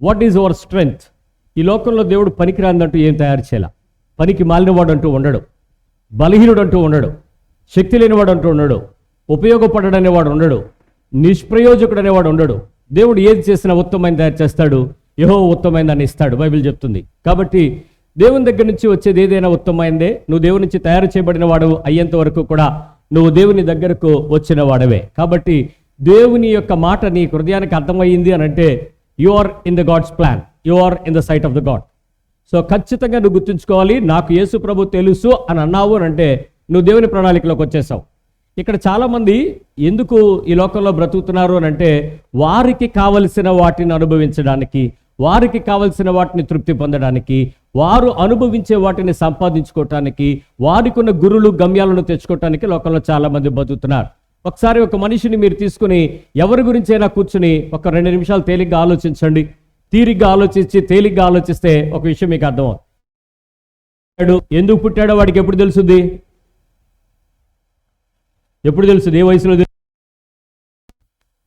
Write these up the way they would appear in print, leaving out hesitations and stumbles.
What is our strength? ఈ లోకంలో దేవుడు పనికిరాందంటూ ఏం తయారు చేయాల. పనికి మాలినవాడు అంటూ ఉండడు, బలహీనుడు అంటూ ఉండడు, శక్తి లేనివాడు అంటూ ఉండడు, ఉపయోగపడడనేవాడు ఉండడు, నిష్ప్రయోజకుడు అనేవాడు ఉండడు. దేవుడు ఏది చేసినా ఉత్తమమైన తయారు చేస్తాడు. యెహోవా ఉత్తమైన దాన్ని ఇస్తాడు, బైబిల్ చెప్తుంది. కాబట్టి దేవుని దగ్గర నుంచి వచ్చేది ఏదైనా ఉత్తమమైందే. నువ్వు దేవుని నుంచి తయారు చేయబడిన వాడు అయ్యేంత వరకు కూడా నువ్వు దేవుని దగ్గరకు వచ్చిన వాడవే. కాబట్టి దేవుని యొక్క మాట నీ హృదయానికి అర్థమయ్యింది అని అంటే you are in the God's plan, you are in the sight of the God. So ఖచ్చితంగా నువ్వు గుర్తుంచుకోవాలి, నాకు యేసు ప్రభు తెలుసు అని అన్నావు అని అంటే నువ్వు దేవుని ప్రణాళికలోకి వచ్చేసావు. ఇక్కడ చాలామంది ఎందుకు ఈ లోకంలో బ్రతుకుతున్నారు అని అంటే వారికి కావలసిన వాటిని అనుభవించడానికి, వారికి కావలసిన వాటిని తృప్తి పొందడానికి, వారు అనుభవించే వాటిని సంపాదించుకోవటానికి, వారికి ఉన్న గురులు గమ్యాలను తెచ్చుకోవటానికి లోకంలో చాలామంది బతుకుతున్నారు. ఒకసారి ఒక మనిషిని మీరు తీసుకుని ఎవరి గురించైనా కూర్చుని ఒక 2 నిమిషాలు తేలిగ్గా ఆలోచించండి. తీరిగ్గా ఆలోచించి తేలిగ్గా ఆలోచిస్తే ఒక విషయం మీకు అర్థమవుతుంది. ఎందుకు పుట్టాడో వాడికి ఎప్పుడు తెలుస్తుంది? ఎప్పుడు తెలుస్తుంది? ఏ వయసులో?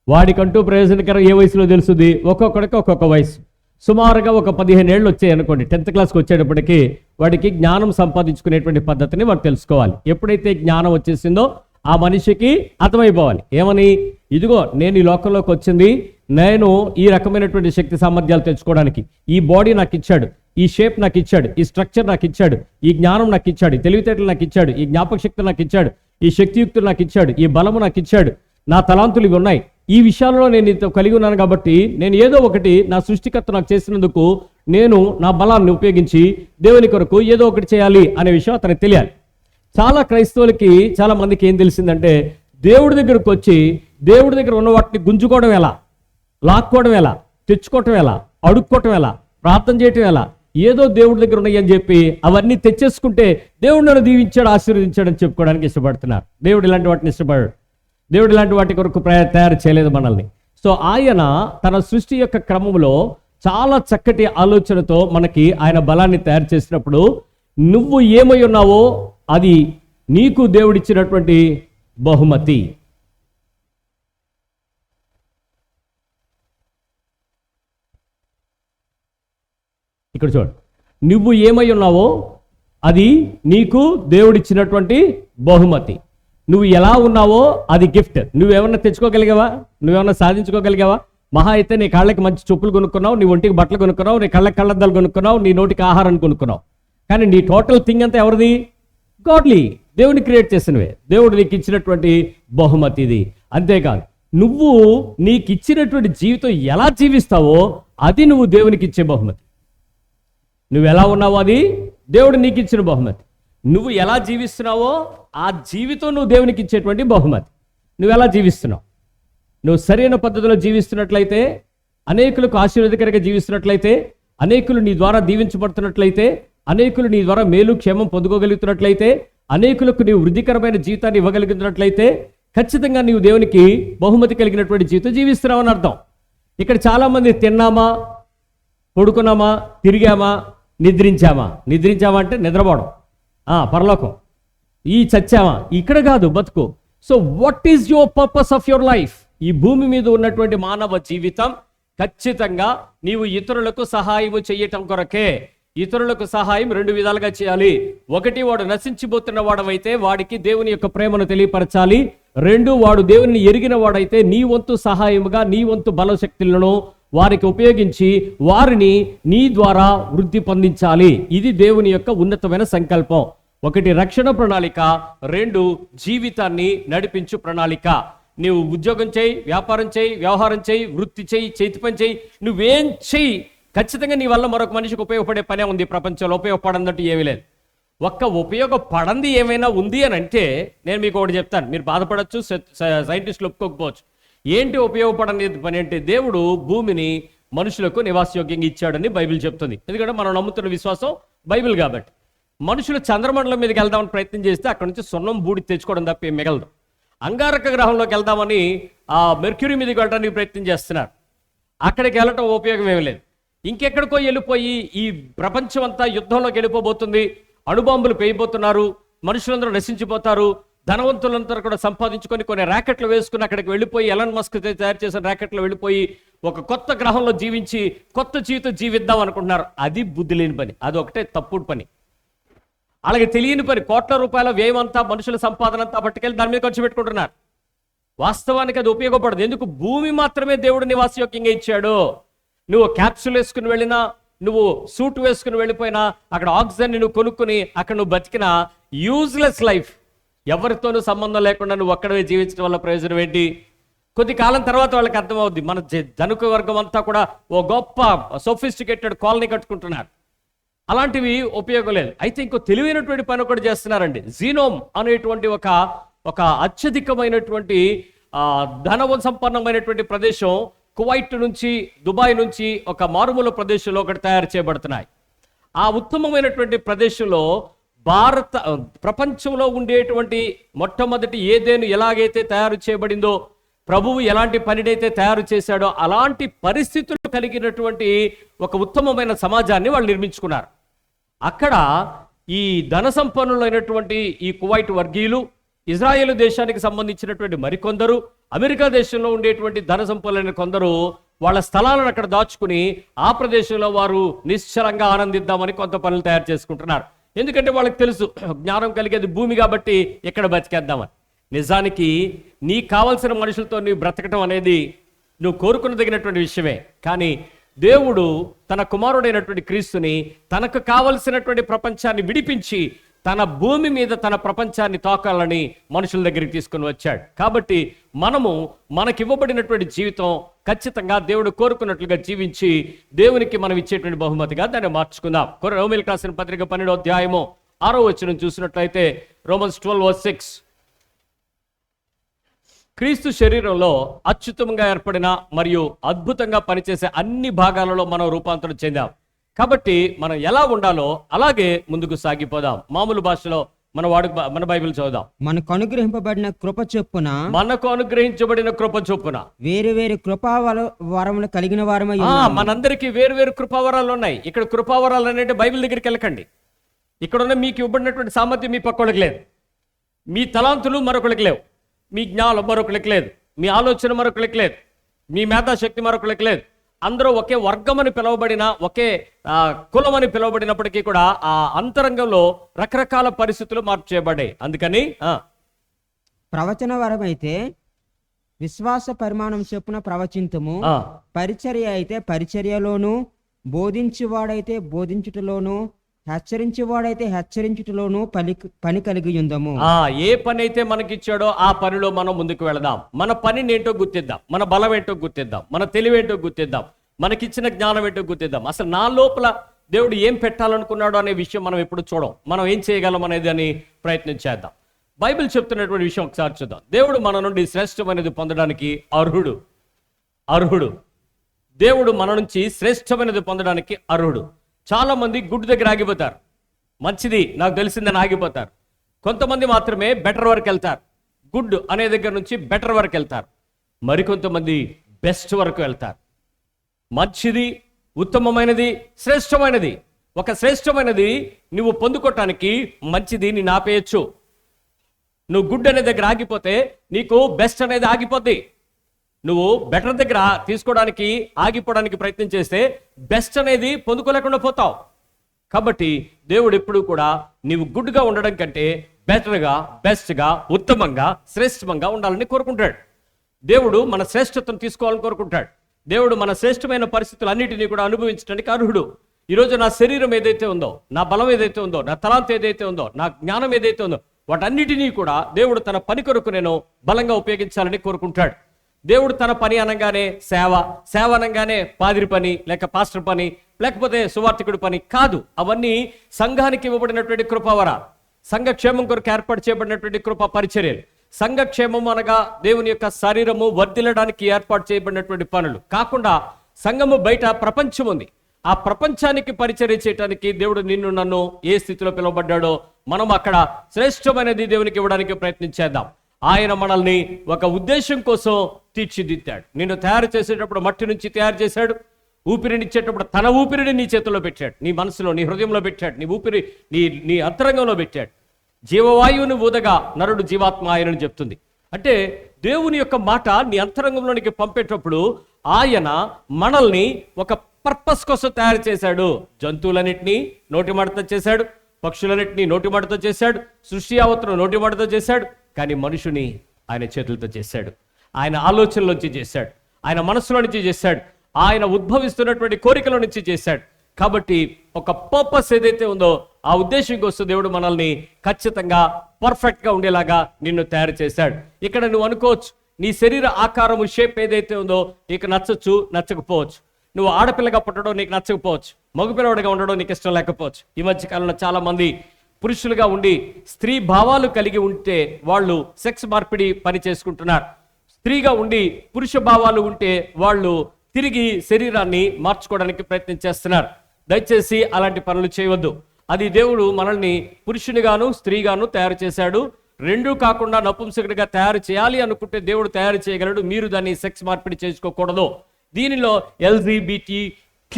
వాడికంటూ ప్రయోజనకరం ఏ వయసులో తెలుస్తుంది? ఒక్కొక్కడికి ఒక్కొక్క వయసు. సుమారుగా ఒక 15 ఏళ్ళు వచ్చాయి అనుకోండి, 10th క్లాస్కి వచ్చేటప్పటికి వాడికి జ్ఞానం సంపాదించుకునేటువంటి పద్ధతిని వాడు తెలుసుకోవాలి. ఎప్పుడైతే జ్ఞానం వచ్చేసిందో ఆ మనిషికి అర్థమైపోవాలి. ఏమని? ఇదిగో నేను ఈ లోకంలోకి వచ్చింది, నేను ఈ రకమైనటువంటి శక్తి సామర్థ్యాలు తెచ్చుకోవడానికి ఈ బాడీ నాకు ఇచ్చాడు, ఈ షేప్ నాకు ఇచ్చాడు, ఈ స్ట్రక్చర్ నాకు ఇచ్చాడు, ఈ జ్ఞానం నాకు ఇచ్చాడు, ఈ తెలివితేటలు నాకు ఇచ్చాడు, ఈ జ్ఞాపక శక్తి నాకు ఇచ్చాడు, ఈ శక్తియుక్తులు నాకు ఇచ్చాడు, ఈ బలము నాకు ఇచ్చాడు, నా తలాంతులు ఇవి ఉన్నాయి. ఈ విషయాలలో నేను ఇంత కలిగి ఉన్నాను కాబట్టి నేను ఏదో ఒకటి నా సృష్టికర్త నాకు చేసినందుకు నేను నా బలాన్ని ఉపయోగించి దేవుని కొరకు ఏదో ఒకటి చేయాలి అనే విషయం అతనికి తెలియాలి. చాలా క్రైస్తవులకి చాలా మందికి ఏం తెలిసిందంటే దేవుడి దగ్గరకు వచ్చి దేవుడి దగ్గర ఉన్న వాటిని గుంజుకోవడం ఎలా, లాక్కోవడం ఎలా, తెచ్చుకోవటం ఎలా, అడుక్కోవటం ఎలా, ప్రార్థన చేయటం ఎలా, ఏదో దేవుడి దగ్గర ఉన్నాయి అని చెప్పి అవన్నీ తెచ్చేసుకుంటే దేవుడు నన్ను దీవించాడు, ఆశీర్వదించాడు అని చెప్పుకోవడానికి ఇష్టపడుతున్నారు. దేవుడు ఇలాంటి వాటిని ఇష్టపడాడు. దేవుడు ఇలాంటి వాటి కొరకు తయారు చేయలేదు మనల్ని. సో ఆయన తన సృష్టి యొక్క క్రమంలో చాలా చక్కటి ఆలోచనతో మనకి ఆయన బలాన్ని తయారు చేసినప్పుడు నువ్వు ఏమై ఉన్నావో అది నీకు దేవుడిచ్చినటువంటి బహుమతి. ఇక్కడ చూడు, నువ్వు ఏమై ఉన్నావో అది నీకు దేవుడిచ్చినటువంటి బహుమతి. నువ్వు ఎలా ఉన్నావో అది గిఫ్ట్. నువ్వేమన్నా తెచ్చుకోగలిగావా? నువ్వేమన్నా సాధించుకోగలిగావా? మహా అయితే నీ కాళ్ళకి మంచి చెప్పులు కొనుక్కున్నావు, నీ ఒంటికి బట్టలు కొనుక్కున్నావు, నీ కళ్ళకి కళ్ళద్దాలు కొనుక్కున్నావు, నీ నోటికి ఆహారాన్ని కొనుక్కున్నావు. కానీ నీ టోటల్ థింగ్ అంతా ఎవరిది? గాడ్లీ, దేవుడిని క్రియేట్ చేసినవే. దేవుడు నీకు ఇచ్చినటువంటి బహుమతి ఇది. అంతేకాదు, నువ్వు నీకు ఇచ్చినటువంటి జీవితం ఎలా జీవిస్తావో అది నువ్వు దేవునికి ఇచ్చే బహుమతి. నువ్వు ఎలా ఉన్నావో అది దేవుడు నీకు ఇచ్చిన బహుమతి. నువ్వు ఎలా జీవిస్తున్నావో ఆ జీవితం నువ్వు దేవునికి ఇచ్చేటువంటి బహుమతి. నువ్వు ఎలా జీవిస్తున్నావు? నువ్వు సరైన పద్ధతిలో జీవిస్తున్నట్లయితే, అనేకులకు ఆశీర్వాదకరంగా జీవిస్తున్నట్లయితే, అనేకులు నీ ద్వారా దీవించబడుతున్నట్లయితే, అనేకులు నీ ద్వారా మేలు క్షేమం పొందుకోగలుగుతున్నట్లయితే, అనేకులకు నీవు వృద్ధికరమైన జీవితాన్ని ఇవ్వగలుగుతున్నట్లయితే ఖచ్చితంగా నీవు దేవునికి బహుమతి కలిగినటువంటి జీవితం జీవిస్తున్నావని అర్థం. ఇక్కడ చాలామంది తిన్నామా, పడుకున్నామా, తిరిగామా, నిద్రించామా. నిద్రించామా అంటే నిద్రపోవడం, పరలోకం. ఈ చచ్చామా, ఇక్కడ కాదు బతుకు. So what is your purpose of your life? ఈ భూమి మీద ఉన్నటువంటి మానవ జీవితం ఖచ్చితంగా నీవు ఇతరులకు సహాయము చేయటం కొరకే. ఇతరులకు సహాయం 2 విధాలుగా చేయాలి. ఒకటి, వాడు నశించిపోతున్న వాడవైతే వాడికి దేవుని యొక్క ప్రేమను తెలియపరచాలి. 2, వాడు దేవుని ఎరిగిన వాడైతే నీ వంతు సహాయముగా నీ వంతు బలశక్తులను వారికి ఉపయోగించి వారిని నీ ద్వారా వృద్ధి పొందించాలి. ఇది దేవుని యొక్క ఉన్నతమైన సంకల్పం. 1 రక్షణ ప్రణాళిక, 2 జీవితాన్ని నడిపించు ప్రణాళిక. నువ్వు ఉద్యోగం చేయి, వ్యాపారం చేయి, వ్యవహారం చేయి, వృత్తి చేయి, చేతి పని చేయి, నువ్వేం చేయి, ఖచ్చితంగా నీ వల్ల మరొక మనిషికి ఉపయోగపడే పనే ఉంది. ప్రపంచంలో ఉపయోగపడందంటూ ఏమీ లేదు. ఒక్క ఉపయోగపడంది ఏమైనా ఉంది అని అంటే నేను మీకు ఒకటి చెప్తాను. మీరు బాధపడచ్చు, సైంటిస్టులు ఒప్పుకోకపోవచ్చు. ఏంటి ఉపయోగపడని పని అంటే, దేవుడు భూమిని మనుషులకు నివాసయోగ్యంగా ఇచ్చాడని బైబిల్ చెప్తుంది. ఎందుకంటే మనం నమ్ముతున్న విశ్వాసం బైబిల్ కాబట్టి. మనుషులు చంద్రమండలం మీదకి వెళ్దామని ప్రయత్నం చేస్తే అక్కడ నుంచి సున్నం బూడి తెచ్చుకోవడం తప్ప ఏం మిగలదు. అంగారక గ్రహంలోకి వెళ్దామని మెర్క్యూరీ మీదకి వెళ్ళడానికి ప్రయత్నం చేస్తున్నారు. అక్కడికి వెళ్ళటం ఉపయోగం ఏమీ లేదు. ఇంకెక్కడికో వెళ్ళిపోయి ఈ ప్రపంచం అంతా యుద్ధంలోకి వెళ్ళిపోబోతుంది, అణుబాంబులు పేయబోతున్నారు, మనుషులందరూ నశించిపోతారు, ధనవంతులందరూ కూడా సంపాదించుకొని కొన్ని ర్యాకెట్లు వేసుకుని అక్కడికి వెళ్ళిపోయి ఎలాన్ మస్క్ తయారు చేసిన ర్యాకెట్లు వెళ్ళిపోయి ఒక కొత్త గ్రహంలో జీవించి కొత్త జీవితం జీవిద్దాం అనుకుంటున్నారు. అది బుద్ధి లేని పని, అది ఒకటే తప్పుడు పని. అలాగే తెలియని పని. కోట్ల రూపాయల వ్యయం అంతా, మనుషుల సంపాదన అంతా పట్టుకెళ్ళి దాని మీద ఖర్చు పెట్టుకుంటున్నారు. వాస్తవానికి అది ఉపయోగపడదు. ఎందుకు? భూమి మాత్రమే దేవుడు నివాసయోగ్యంగా ఇచ్చాడు. నువ్వు క్యాప్సూల్ వేసుకుని వెళ్ళినా, నువ్వు సూట్ వేసుకుని వెళ్ళిపోయినా, అక్కడ ఆక్సిజన్ నువ్వు కొనుక్కుని అక్కడ నువ్వు బతికినా యూజ్లెస్ లైఫ్. ఎవరితోనూ సంబంధం లేకుండా నువ్వు ఒక్కడే జీవించడం వల్ల ప్రయోజనం ఏంటి? కొద్ది కాలం తర్వాత వాళ్ళకి అర్థమవుద్ది. మన ధనిక వర్గం అంతా కూడా ఓ గొప్ప సోఫిస్టికేటెడ్ కాలనీ కట్టుకుంటున్నారు. అలాంటివి ఉపయోగం లేదు. అయితే ఇంకో తెలివైనటువంటి పని ఒకటి చేస్తున్నారండి. జీనోమ్ అనేటువంటి ఒక అత్యధికమైనటువంటి ధనవ సంపన్నమైనటువంటి ప్రదేశం కువైట్ నుంచి, దుబాయ్ నుంచి ఒక మారుమూల ప్రదేశంలో ఒకటి తయారు చేయబడుతున్నాయి. ఆ ఉత్తమమైనటువంటి ప్రదేశంలో ప్రపంచంలో ఉండేటువంటి మొట్టమొదటి ఏదేను ఎలాగైతే తయారు చేయబడిందో, ప్రభువు ఎలాంటి పనినైతే తయారు చేశాడో అలాంటి పరిస్థితులు కలిగినటువంటి ఒక ఉత్తమమైన సమాజాన్ని వాళ్ళు నిర్మించుకున్నారు. అక్కడ ఈ ధన సంపన్నులైనటువంటి ఈ కువైట్ వర్గీయులు, ఇజ్రాయేల్ దేశానికి సంబంధించినటువంటి మరికొందరు, అమెరికా దేశంలో ఉండేటువంటి ధన సంపన్నులైన కొందరు వాళ్ళ స్థలాలను అక్కడ దాచుకుని ఆ ప్రదేశంలో వారు నిశ్చలంగా ఆనందిద్దామని కొంత పనులు తయారు చేసుకుంటున్నారు. ఎందుకంటే వాళ్ళకి తెలుసు, జ్ఞానం కలిగేది భూమి కాబట్టి ఇక్కడ బతికేద్దామని. నిజానికి నీకు కావలసిన మనుషులతో నీవు బ్రతకటం అనేది నువ్వు కోరుకునదగినటువంటి విషయమే. కానీ దేవుడు తన కుమారుడైనటువంటి క్రీస్తుని తనకు కావలసినటువంటి ప్రపంచాన్ని విడిపించి తన భూమి మీద తన ప్రపంచాన్ని తోకాలని మనుషుల దగ్గరికి తీసుకుని వచ్చాడు. కాబట్టి మనకివ్వబడినటువంటి జీవితం ఖచ్చితంగా దేవుడు కోరుకున్నట్లుగా జీవించి దేవునికి మనం ఇచ్చేటువంటి బహుమతిగా దాన్ని మార్చుకుందాం. రోమీయులకు రాసిన పత్రిక 12వ అధ్యాయము 6వ వచనం చూసినట్లయితే, Romans 12:6, క్రీస్తు శరీరంలో అత్యుత్తమంగా ఏర్పడిన మరియు అద్భుతంగా పనిచేసే అన్ని భాగాలలో మనం రూపాంతరం చెందాం. కాబట్టి మనం ఎలా ఉండాలో అలాగే ముందుకు సాగిపోదాం. మామూలు భాషలో మన బైబిల్ చదువుదాం. మనకు అనుగ్రహింపబడిన కృప చొప్పున వేరు వేరు కృపావరములు కలిగిన వారమై మనందరికీ వేరు వేరు కృపావరాలు ఉన్నాయి. ఇక్కడ కృపావరాలు అంటే బైబిల్ దగ్గరికి వెళ్ళకండి. ఇక్కడ ఉన్న మీకు ఇవ్వబడినటువంటి సామర్థ్యం మీ పక్కోళ్ళకి లేదు, మీ తలాంతులు మరొకరికి లేవు, మీ జ్ఞానం మరొకరికి లేదు, మీ ఆలోచన మరొకరికి లేదు, మీ మేధాశక్తి మరొకరికి లేదు. అందరూ ఒకే వర్గం అని పిలువబడిన, ఒకే కులం అని పిలువబడినప్పటికీ కూడా ఆ అంతరంగంలో రకరకాల పరిస్థితులు మార్పు చేయబడ్డాయి. అందుకని ప్రవచన వరమైతే విశ్వాస పరిమాణం చొప్పున ప్రవచింతము, పరిచర్య అయితే పరిచర్యలోను, బోధించువాడైతే బోధించుటలోను, హెచ్చరించేవాడైతే హెచ్చరించుటలోను పని కలిగి ఉందము. ఏ పని అయితే మనకిచ్చాడో ఆ పనిలో మనం ముందుకు వెళదాం. మన పనిని ఏంటో గుర్తిద్దాం, మన బలం ఏంటో గుర్తిద్దాం, మన తెలివేంటో గుర్తిద్దాం, మనకిచ్చిన జ్ఞానం ఏంటో గుర్తిద్దాం. అసలు నా లోపల దేవుడు ఏం పెట్టాలనుకున్నాడు అనే విషయం మనం ఎప్పుడు చూడం. మనం ఏం చేయగలం అనేది అని ప్రయత్నం చేద్దాం. బైబిల్ చెప్తున్నటువంటి విషయం ఒకసారి చూద్దాం. దేవుడు మన నుండి శ్రేష్టమైనది పొందడానికి అర్హుడు. దేవుడు మన నుంచి శ్రేష్టమైనది పొందడానికి అర్హుడు. చాలా మంది గుడ్ దగ్గర ఆగిపోతారు, మంచిది నాకు తెలిసిందని ఆగిపోతారు. కొంతమంది మాత్రమే బెటర్ వరకు వెళ్తారు, గుడ్ అనే దగ్గర నుంచి బెటర్ వరకు వెళ్తారు. మరికొంతమంది బెస్ట్ వరకు వెళ్తారు. మంచిది, ఉత్తమమైనది, శ్రేష్టమైనది. ఒక శ్రేష్టమైనది నువ్వు పొందుకోవటానికి మంచిది నీ ఆపేయచ్చు. నువ్వు గుడ్ అనే దగ్గర ఆగిపోతే నీకు బెస్ట్ అనేది ఆగిపోద్ది. నువ్వు బెటర్ దగ్గర తీసుకోవడానికి ఆగిపోవడానికి ప్రయత్నం చేస్తే బెస్ట్ అనేది పొందుకోలేకుండా పోతావు. కాబట్టి దేవుడు ఎప్పుడు కూడా నీవు గుడ్గా ఉండడం కంటే బెటర్గా, బెస్ట్గా, ఉత్తమంగా, శ్రేష్టంగా ఉండాలని కోరుకుంటాడు. దేవుడు మన శ్రేష్టతను తీసుకోవాలని కోరుకుంటాడు. దేవుడు మన శ్రేష్టమైన పరిస్థితులు అన్నిటినీ కూడా అనుభవించడానికి అర్హుడు. ఈరోజు నా శరీరం ఏదైతే ఉందో, నా బలం ఏదైతే ఉందో, నా తలాంత ఏదైతే ఉందో, నా జ్ఞానం ఏదైతే ఉందో, వాటన్నిటినీ కూడా దేవుడు తన పని కొరకు నేను బలంగా ఉపయోగించాలని కోరుకుంటాడు. దేవుడు తన పని అనగానే సేవ అనగానే పాదిరి పని, లేక పాస్టర్ పని, లేకపోతే సువార్థికుడి పని కాదు. అవన్నీ సంఘానికి ఇవ్వబడినటువంటి కృపావర, సంఘక్షేమం కొరకు ఏర్పాటు చేయబడినటువంటి కృపా పరిచర్యలు. సంఘక్షేమం అనగా దేవుని యొక్క శరీరము వర్ధిల్లడానికి ఏర్పాటు చేయబడినటువంటి పనులు కాకుండా సంఘము బయట ప్రపంచం ఉంది. ఆ ప్రపంచానికి పరిచర్య చేయడానికి దేవుడు నిన్ను నన్ను ఏ స్థితిలో పిలువబడ్డాడో మనం అక్కడ శ్రేష్టమైనది దేవునికి ఇవ్వడానికి ప్రయత్నించేద్దాం. ఆయన మనల్ని ఒక ఉద్దేశం కోసం తీర్చిదిద్దాడు. నిన్ను తయారు చేసేటప్పుడు మట్టి నుంచి తయారు చేశాడు. ఊపిరినిచ్చేటప్పుడు తన ఊపిరిని నీ చేతుల్లో పెట్టాడు, నీ మనసులో, నీ హృదయంలో పెట్టాడు, నీ ఊపిరి నీ అంతరంగంలో పెట్టాడు. జీవవాయువుని ఊదగా నరుడు జీవాత్మ ఆయనని చెప్తుంది. అంటే దేవుని యొక్క మాట నీ అంతరంగంలోనికి పంపేటప్పుడు ఆయన మనల్ని ఒక పర్పస్ కోసం తయారు చేశాడు. జంతువులన్నింటినీ నోటి మాటతో చేశాడు, పక్షులన్నింటినీ నోటి మాటతో చేశాడు, సృష్టి యావత్తును నోటి మాటతో చేశాడు. కానీ మనుషుని ఆయన చేతులతో చేశాడు, ఆయన ఆలోచనలోంచి చేశాడు, ఆయన మనసులో నుంచి చేశాడు, ఆయన ఉద్భవిస్తున్నటువంటి కోరికల నుంచి చేశాడు. కాబట్టి ఒక పర్పస్ ఏదైతే ఉందో ఆ ఉద్దేశం కోసం దేవుడు మనల్ని ఖచ్చితంగా పర్ఫెక్ట్గా ఉండేలాగా నిన్ను తయారు చేశాడు. ఇక్కడ నువ్వు అనుకోవచ్చు, నీ శరీర ఆకారము షేప్ ఏదైతే ఉందో నీకు నచ్చచ్చు, నచ్చకపోవచ్చు. నువ్వు ఆడపిల్లగా పుట్టడం నీకు నచ్చకపోవచ్చు, మగపిల్లవాడిగా ఉండడం నీకు ఇష్టం లేకపోవచ్చు. ఈ మధ్య కాలంలో చాలా మంది పురుషులుగా ఉండి స్త్రీ భావాలు కలిగి ఉంటే వాళ్ళు సెక్స్ మార్పిడి పని చేసుకుంటున్నారు. స్త్రీగా ఉండి పురుష భావాలు ఉంటే వాళ్ళు తిరిగి శరీరాన్ని మార్చుకోవడానికి ప్రయత్నం చేస్తున్నారు. దయచేసి అలాంటి పనులు చేయవద్దు. అది దేవుడు మనల్ని పురుషునిగాను స్త్రీగాను తయారు చేశాడు. రెండూ కాకుండా నపుంసకుడిగా తయారు చేయాలి అనుకుంటే దేవుడు తయారు చేయగలడు. మీరు దాన్ని సెక్స్ మార్పిడి చేసుకోకూడదు. దీనిలో LGBTQ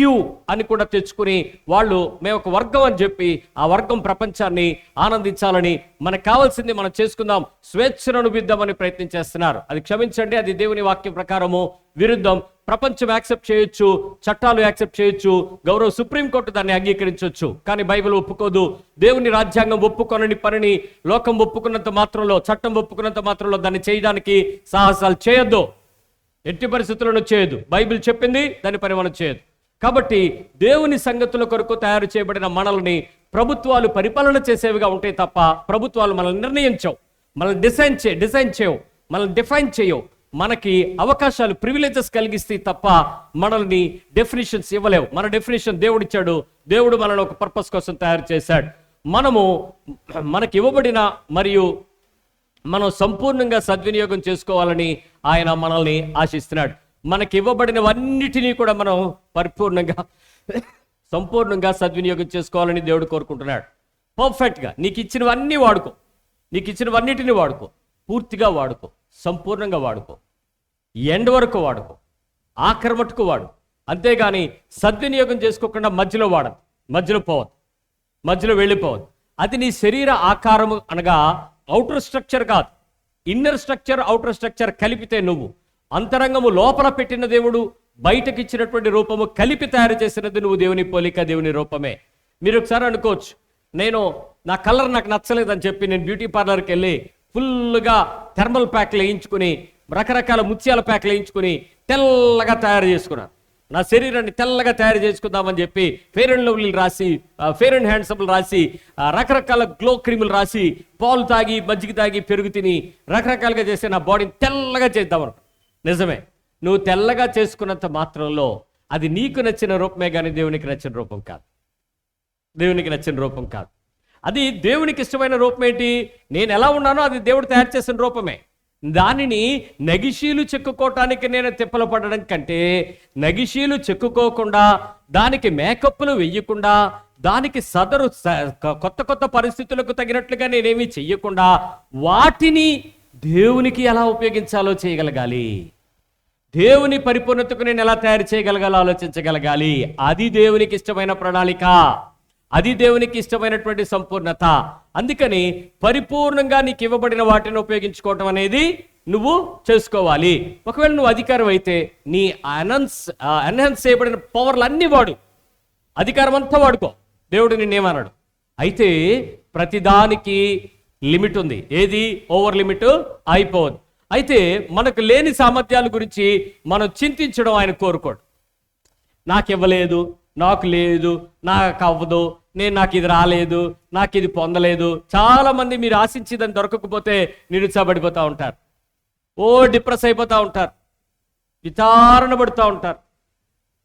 అని కూడా తెచ్చుకుని వాళ్ళు మేము ఒక వర్గం అని చెప్పి ఆ వర్గం ప్రపంచాన్ని ఆనందించాలని, మనకు కావాల్సింది మనం చేసుకుందాం, స్వేచ్ఛను అనుభవిద్దామని ప్రయత్నం చేస్తున్నారు. అది క్షమించండి, అది దేవుని వాక్యం ప్రకారము విరుద్ధం. ప్రపంచం యాక్సెప్ట్ చేయొచ్చు, చట్టాలు యాక్సెప్ట్ చేయొచ్చు, గౌరవ సుప్రీంకోర్టు దాన్ని అంగీకరించవచ్చు, కానీ బైబిల్ ఒప్పుకోదు. దేవుని రాజ్యాంగం ఒప్పుకొనని పనిని లోకం ఒప్పుకున్నంత మాత్రంలో, చట్టం ఒప్పుకున్నంత మాత్రంలో దాన్ని చేయడానికి సాహసాలు చేయొద్దు. ఎట్టి పరిస్థితులను చేయదు. బైబిల్ చెప్పింది, దాని పని మనం చేయదు. కాబట్టి దేవుని సంగతుల కొరకు తయారు చేయబడిన మనల్ని ప్రభుత్వాలు పరిపాలన చేసేవిగా ఉంటే తప్ప ప్రభుత్వాలు మనల్ని నిర్ణయించవు, మనల్ని డిజైన్ చేయవు, మనల్ని డిఫైన్ చేయవు. మనకి అవకాశాలు, ప్రివిలేజెస్ కలిగిస్తే తప్ప మనల్ని డెఫినిషన్స్ ఇవ్వలేవు. మన డెఫినిషన్ దేవుడిచ్చాడు. దేవుడు మనల్ని ఒక పర్పస్ కోసం తయారు చేశాడు. మనకి ఇవ్వబడిన మరియు మనం సంపూర్ణంగా సద్వినియోగం చేసుకోవాలని ఆయన మనల్ని ఆశిస్తున్నాడు. మనకి ఇవ్వబడినవన్నిటినీ కూడా మనం సంపూర్ణంగా సద్వినియోగం చేసుకోవాలని దేవుడు కోరుకుంటున్నాడు. పర్ఫెక్ట్గా నీకు ఇచ్చినవన్నీ వాడుకో, నీకు ఇచ్చినవన్నిటిని వాడుకో, పూర్తిగా వాడుకో, సంపూర్ణంగా వాడుకో, ఎండ్ వరకు వాడుకో, ఆఖరి మట్టుకు వాడు. అంతేగాని సద్వినియోగం చేసుకోకుండా మధ్యలో వాడదు, మధ్యలో పోవద్దు, మధ్యలో వెళ్ళిపోవద్దు. అది నీ శరీర ఆకారము అనగా అవుటర్ స్ట్రక్చర్ కాదు, ఇన్నర్ స్ట్రక్చర్ అవుటర్ స్ట్రక్చర్ కలిపితే నువ్వు అంతరంగము లోపల పెట్టిన దేవుడు బయటకి ఇచ్చినటువంటి రూపము కలిపి తయారు చేసినది నువ్వు దేవుని పోలిక, దేవుని రూపమే. మీరు ఒకసారి అనుకోవచ్చు, నా కలర్ నాకు నచ్చలేదని చెప్పి నేను బ్యూటీ పార్లర్కి వెళ్ళి ఫుల్గా థర్మల్ ప్యాక్లు వేయించుకుని, రకరకాల ముత్యాల ప్యాక్లు వేయించుకుని తెల్లగా తయారు చేసుకున్నాను. నా శరీరాన్ని తెల్లగా తయారు చేసుకుందామని చెప్పి ఫెయిర్ అండ్ లవ్లీ రాసి, ఫెయిర్ అండ్ హ్యాండ్సమ్ రాసి, రకరకాల గ్లో క్రీములు రాసి, పాలు తాగి, మజ్జిగ తాగి, పెరుగు తిని రకరకాలుగా చేసి నా బాడీని తెల్లగా చేద్దామను. నిజమే, నువ్వు తెల్లగా చేసుకున్నంత మాత్రంలో అది నీకు నచ్చిన రూపమే కానీ దేవునికి నచ్చిన రూపం కాదు. దేవునికి నచ్చిన రూపం కాదు. అది దేవునికి ఇష్టమైన రూపం ఏంటి? నేను ఎలా ఉన్నానో అది దేవుడు తయారు చేసిన రూపమే. దానిని నగిషీలు చెక్కుకోవటానికి నేను తిప్పలు పడడం కంటే, నగిషీలు చెక్కుకోకుండా, దానికి మేకప్లు వెయ్యకుండా, దానికి కొత్త కొత్త పరిస్థితులకు తగినట్లుగా నేనేమీ చెయ్యకుండా వాటిని దేవునికి ఎలా ఉపయోగించాలో చేయగలగాలి. దేవుని పరిపూర్ణతకు నేను ఎలా తయారు చేయగలగాలో ఆలోచించగలగాలి. అది దేవునికి ఇష్టమైన ప్రణాళిక, అది దేవునికి ఇష్టమైనటువంటి సంపూర్ణత. అందుకని పరిపూర్ణంగా నీకు ఇవ్వబడిన వాటిని ఉపయోగించుకోవటం అనేది నువ్వు చేసుకోవాలి. ఒకవేళ నువ్వు అధికారం అయితే నీ ఎన్హాన్స్ చేయబడిన పవర్లు అన్నీ వాడు, అధికారం అంతా వాడుకో. దేవుడు నిన్నేమన్నాడు? అయితే ప్రతిదానికి లిమిట్ ఉంది. ఏది ఓవర్ లిమిట్ అయిపోవద్దు. అయితే మనకు లేని సామర్థ్యాల గురించి మనం చింతించడం ఆయన కోరుకోడు. నాకు ఇవ్వలేదు, నాకు లేదు, నాకు అవ్వదు, నాకు ఇది రాలేదు, నాకు ఇది పొందలేదు. చాలా మంది మీరు ఆశించేదని దొరకకపోతే నిరుత్సాహపడిపోతూ ఉంటారు, డిప్రెస్ అయిపోతూ ఉంటారు, విచారణ పడుతూ ఉంటారు.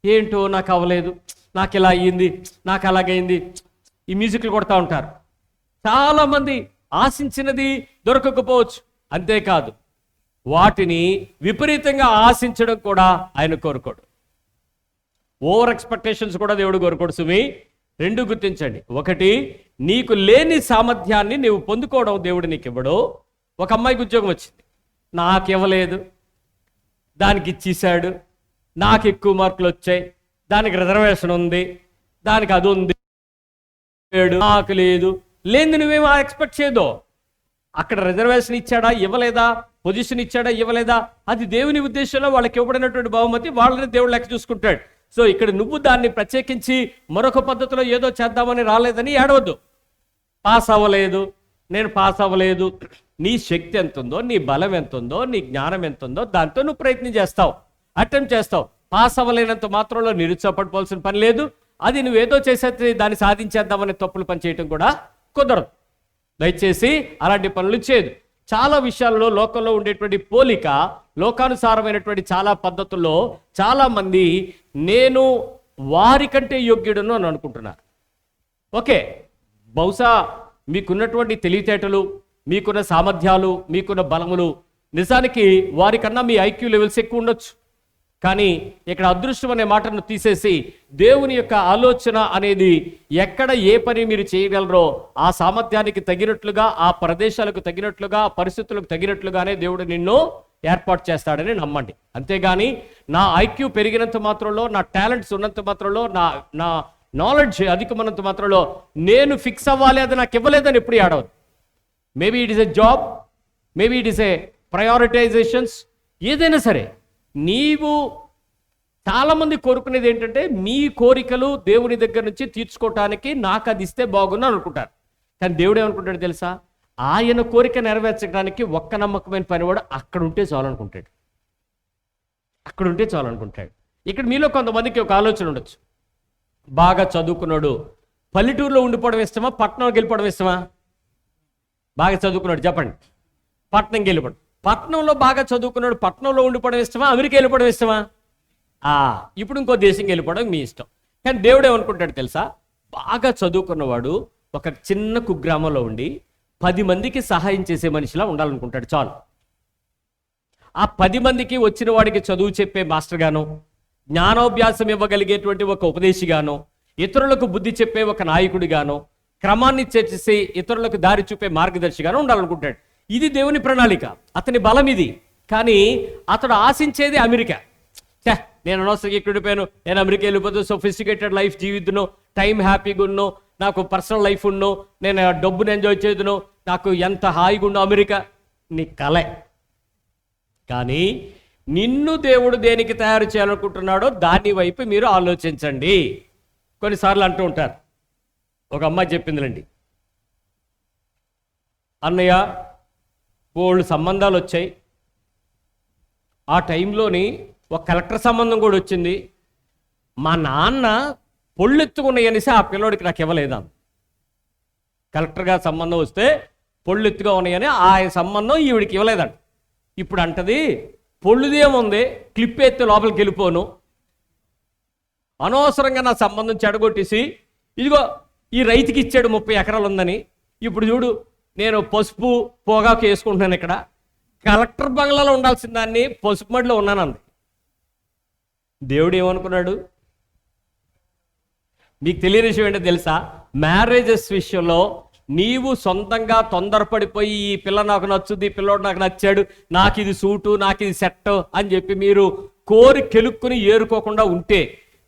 ఏంటో నాకు అవ్వలేదు, నాకు ఇలా అయ్యింది, నాకు అలాగైంది, ఈ మ్యూజిక్లు కొడతా ఉంటారు. చాలా మంది ఆశించినది దొరకకపోవచ్చు. అంతేకాదు, వాటిని విపరీతంగా ఆశించడం కూడా ఆయన కోరుకోడు. ఓవర్ ఎక్స్పెక్టేషన్స్ కూడా దేవుడు కోరుకోడు. సుమి, రెండు గుర్తించండి. ఒకటి, నీకు లేని సామర్థ్యాన్ని నీవు పొందుకోవడం దేవుడు నీకు ఇవ్వడు. ఒక అమ్మాయికి ఉద్యోగం వచ్చింది, నాకు ఇవ్వలేదు, దానికి ఇచ్చేశాడు, నాకు ఎక్కువ మార్కులు వచ్చాయి, దానికి రిజర్వేషన్ ఉంది, దానికి అది ఉంది, నాకు లేదు. లేని నువ్వేమో ఎక్స్పెక్ట్ చేయదో. అక్కడ రిజర్వేషన్ ఇచ్చాడా, ఇవ్వలేదా, పొజిషన్ ఇచ్చాడా ఇవ్వలేదా, అది దేవుని ఉద్దేశంలో వాళ్ళకి ఇవ్వబడినటువంటి బహుమతి, వాళ్ళని దేవుడు లెక్క చూసుకుంటాడు. సో ఇక్కడ నువ్వు దాన్ని ప్రత్యేకించి మరొక పద్ధతిలో ఏదో చేద్దామని రాలేదని ఏడవద్దు. పాస్ అవ్వలేదు, నేను పాస్ అవ్వలేదు, నీ శక్తి ఎంత ఉందో, నీ బలం ఎంత ఉందో, నీ జ్ఞానం ఎంత ఉందో దాంతో నువ్వు ప్రయత్నం చేస్తావు, అటెంప్ట్ చేస్తావు. పాస్ అవ్వలేనంత మాత్రంలో నిరుత్సాహపడిపోవాల్సిన పని లేదు. అది నువ్వేదో చేసే దాన్ని సాధించేద్దామని తప్పులు పని చేయటం కూడా కుదరదు. దయచేసి అలాంటి పనులు చేయదు. చాలా విషయాల్లో లోకంలో ఉండేటువంటి పోలిక, లోకానుసారమైనటువంటి చాలా పద్ధతుల్లో చాలా మంది నేను వారికంటే యోగ్యుడను అని అనుకుంటున్నారు. ఓకే, బహుశా మీకున్నటువంటి తెలివితేటలు, మీకున్న సామర్థ్యాలు, మీకున్న బలములు నిజానికి వారికన్నా మీ ఐక్యూ లెవెల్స్ ఎక్కువ ఉండొచ్చు. కానీ ఇక్కడ అదృష్టం అనే మాటను తీసేసి దేవుని యొక్క ఆలోచన అనేది ఎక్కడ ఏ పని మీరు చేయగలరో ఆ సామర్థ్యానికి తగినట్లుగా, ఆ ప్రదేశాలకు తగినట్లుగా, ఆ పరిస్థితులకు తగినట్లుగానే దేవుడు నిన్ను ఏర్పాటు చేస్తాడని నమ్మండి. అంతేగాని నా ఐక్యూ పెరిగినంత మాత్రంలో, నా టాలెంట్స్ ఉన్నంత మాత్రంలో, నా నాలెడ్జ్ అధికమైనంత మాత్రంలో నేను ఫిక్స్ అవ్వాలి, అది నాకు ఇవ్వలేదని ఎప్పుడు ఏడవద్దు. Maybe it is a job, maybe it is a prioritisations, ఏదైనా సరే నీవు చాలామంది కోరుకునేది ఏంటంటే మీ కోరికలు దేవుని దగ్గర నుంచి తీర్చుకోవటానికి నాకు అది ఇస్తే బాగున్నా అనుకుంటారు. కానీ దేవుడు ఏమనుకుంటాడు తెలుసా, ఆయన కోరిక నెరవేర్చడానికి ఒక్క నమ్మకమైన పనివాడు అక్కడ ఉంటే చాలు అనుకుంటాడు, అక్కడ ఉంటే చాలు అనుకుంటాడు. ఇక్కడ మీలో కొంతమందికి ఒక ఆలోచన ఉండొచ్చు, బాగా చదువుకున్నాడు పల్లెటూరులో ఉండిపోవడం ఇష్టమా, పట్టణంకి వెళ్ళిపోవడం ఇష్టమా? బాగా చదువుకున్నాడు చెప్పండి, పట్టణంకి వెళ్ళిపోవడం. పట్టణంలో బాగా చదువుకున్నాడు పట్టణంలో ఉండిపోవడం ఇష్టమా, అమెరికా వెళ్ళిపోవడం ఇష్టమా? ఇప్పుడు ఇంకో దేశంకి వెళ్ళిపోవడం మీ ఇష్టం. కానీ దేవుడు ఏమనుకుంటాడు తెలుసా, బాగా చదువుకున్నవాడు ఒక చిన్న కుగ్రామంలో ఉండి 10 మందికి సహాయం చేసే మనిషిలా ఉండాలనుకుంటాడు చాలు. ఆ 10 మందికి వచ్చిన వాడికి చదువు చెప్పే మాస్టర్ గాను, జ్ఞానోభ్యాసం ఇవ్వగలిగేటువంటి ఒక ఉపదేశిగాను, ఇతరులకు బుద్ధి చెప్పే ఒక నాయకుడిగాను, క్రమాన్ని చేసి ఇతరులకు దారి చూపే మార్గదర్శిగాను ఉండాలనుకుంటాడు. ఇది దేవుని ప్రణాళిక, అతని బలం ఇది. కానీ అతడు ఆశించేది అమెరికా. నేను అనవసరంగా ఇక్కడ ఉండిపోయాను, నేను అమెరికా వెళ్ళిపోతూ సొఫిస్టికేటెడ్ లైఫ్ జీవిద్దును, టైం హ్యాపీగా ఉన్నో, నాకు పర్సనల్ లైఫ్ ఉన్నో, నేను డబ్బును ఎంజాయ్ చేదును, నాకు ఎంత హాయిగా ఉన్నో అమెరికా, నీ కలే. కానీ నిన్ను దేవుడు దేనికి తయారు చేయాలనుకుంటున్నాడో దాని వైపు మీరు ఆలోచించండి. కొన్నిసార్లు అంటూ ఉంటారు, ఒక అమ్మాయి చెప్పిందిలేండి, అన్నయ్య బోల్డ్ సంబంధాలు వచ్చాయి, ఆ టైంలోని ఒక కలెక్టర్ సంబంధం కూడా వచ్చింది, మా నాన్న పొళ్ళెత్తుకున్నాయి అనేసి ఆ పిల్లోడికి నాకు ఇవ్వలేదా. కలెక్టర్ గారి సంబంధం వస్తే పొళ్ళెత్తుగా ఉన్నాయని ఆ సంబంధం ఈవిడికి ఇవ్వలేదంట. ఇప్పుడు అంటది పొళ్ళుదేముంది, క్లిప్ ఎత్తే లోపలికి వెళ్ళిపోను, అనవసరంగా నా సంబంధం చెడగొట్టేసి ఇదిగో ఈ రైతుకి ఇచ్చాడు 30 ఎకరాలు ఉందని, ఇప్పుడు చూడు నేను పసుపు పొగాకు వేసుకుంటున్నాను, ఇక్కడ కలెక్టర్ బంగ్లాలో ఉండాల్సిన దాన్ని పసుపు మడిలో ఉన్నానంది. దేవుడు ఏమనుకున్నాడు? మీకు తెలియని విషయం ఏంటో తెలుసా, మ్యారేజెస్ విషయంలో నీవు సొంతంగా తొందరపడిపోయి ఈ పిల్ల నాకు నచ్చుద్ది, ఈ పిల్లోడు నాకు నచ్చాడు, నాకు ఇది సూటు, నాకు ఇది సెట్ అని చెప్పి మీరు కోరి కెలుక్కుని ఏరుకోకుండా ఉంటే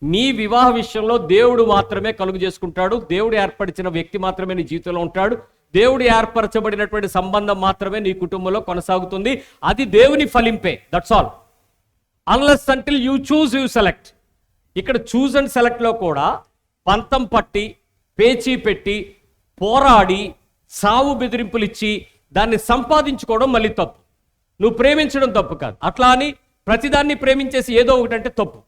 మీ వివాహ విషయంలో దేవుడు మాత్రమే కలుగు చేసుకుంటాడు. దేవుడు ఏర్పరిచిన వ్యక్తి మాత్రమే నీ జీవితంలో ఉంటాడు. దేవుడు ఏర్పరచబడినటువంటి సంబంధం మాత్రమే నీ కుటుంబంలో కొనసాగుతుంది. అది దేవుని ఫలింపే, that's all. Unless until you choose you select. ఇక్కడ చూజ్ అండ్ సెలెక్ట్లో కూడా పంతం పట్టి, పేచీ పెట్టి, పోరాడి, సావు బెదిరింపులు ఇచ్చి దాన్ని సంపాదించుకోవడం మళ్ళీ తప్పు. నువ్వు ప్రేమించడం తప్పు కాదు, అట్లా అని ప్రతిదాన్ని ప్రేమించేసి ఏదో ఒకటంటే తప్పు.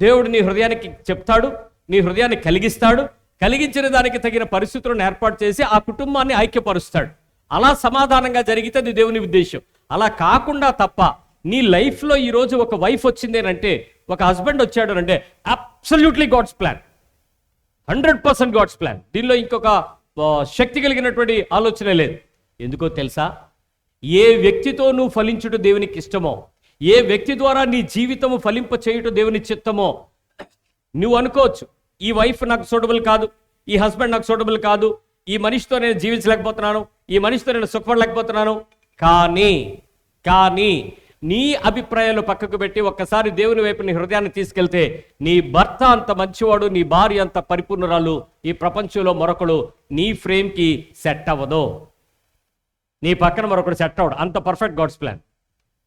దేవుడు నీ హృదయానికి చెప్తాడు, నీ హృదయాన్ని కలిగిస్తాడు, కలిగించిన దానికి తగిన పరిస్థితులను ఏర్పాటు చేసి ఆ కుటుంబాన్ని ఐక్యపరుస్తాడు. అలా సమాధానంగా జరిగితే అది దేవుని ఉద్దేశం. అలా కాకుండా తప్ప నీ లైఫ్లో ఈరోజు ఒక వైఫ్ వచ్చిందేనంటే, ఒక హస్బెండ్ వచ్చాడు అంటే absolutely God's plan, 100% God's plan. దీనిలో ఇంకొక శక్తి కలిగినటువంటి ఆలోచన లేదు. ఎందుకో తెలుసా, ఏ వ్యక్తితో నువ్వు ఫలించుట దేవునికి ఇష్టమో, ఏ వ్యక్తి ద్వారా నీ జీవితము ఫలింప చేయుట దేవుని చిత్తమో, నువ్వు అనుకోవచ్చు ఈ వైఫ్ నాకు సూటబుల్ కాదు, ఈ హస్బెండ్ నాకు సూటబుల్ కాదు, ఈ మనిషితో నేను జీవించలేకపోతున్నాను, ఈ మనిషితో నేను సుఖపడలేకపోతున్నాను. కానీ నీ అభిప్రాయాలు పక్కకు పెట్టి ఒక్కసారి దేవుని వైపు నీ హృదయాన్ని తీసుకెళ్తే నీ భర్త అంత మంచివాడు, నీ భార్య అంత పరిపూర్ణురాలు ఈ ప్రపంచంలో మరొకడు నీ ఫ్రేమ్కి సెట్ అవ్వదు. నీ పక్కన మరొకటి సెట్ అవడం. అంత పర్ఫెక్ట్ గాడ్స్ ప్లాన్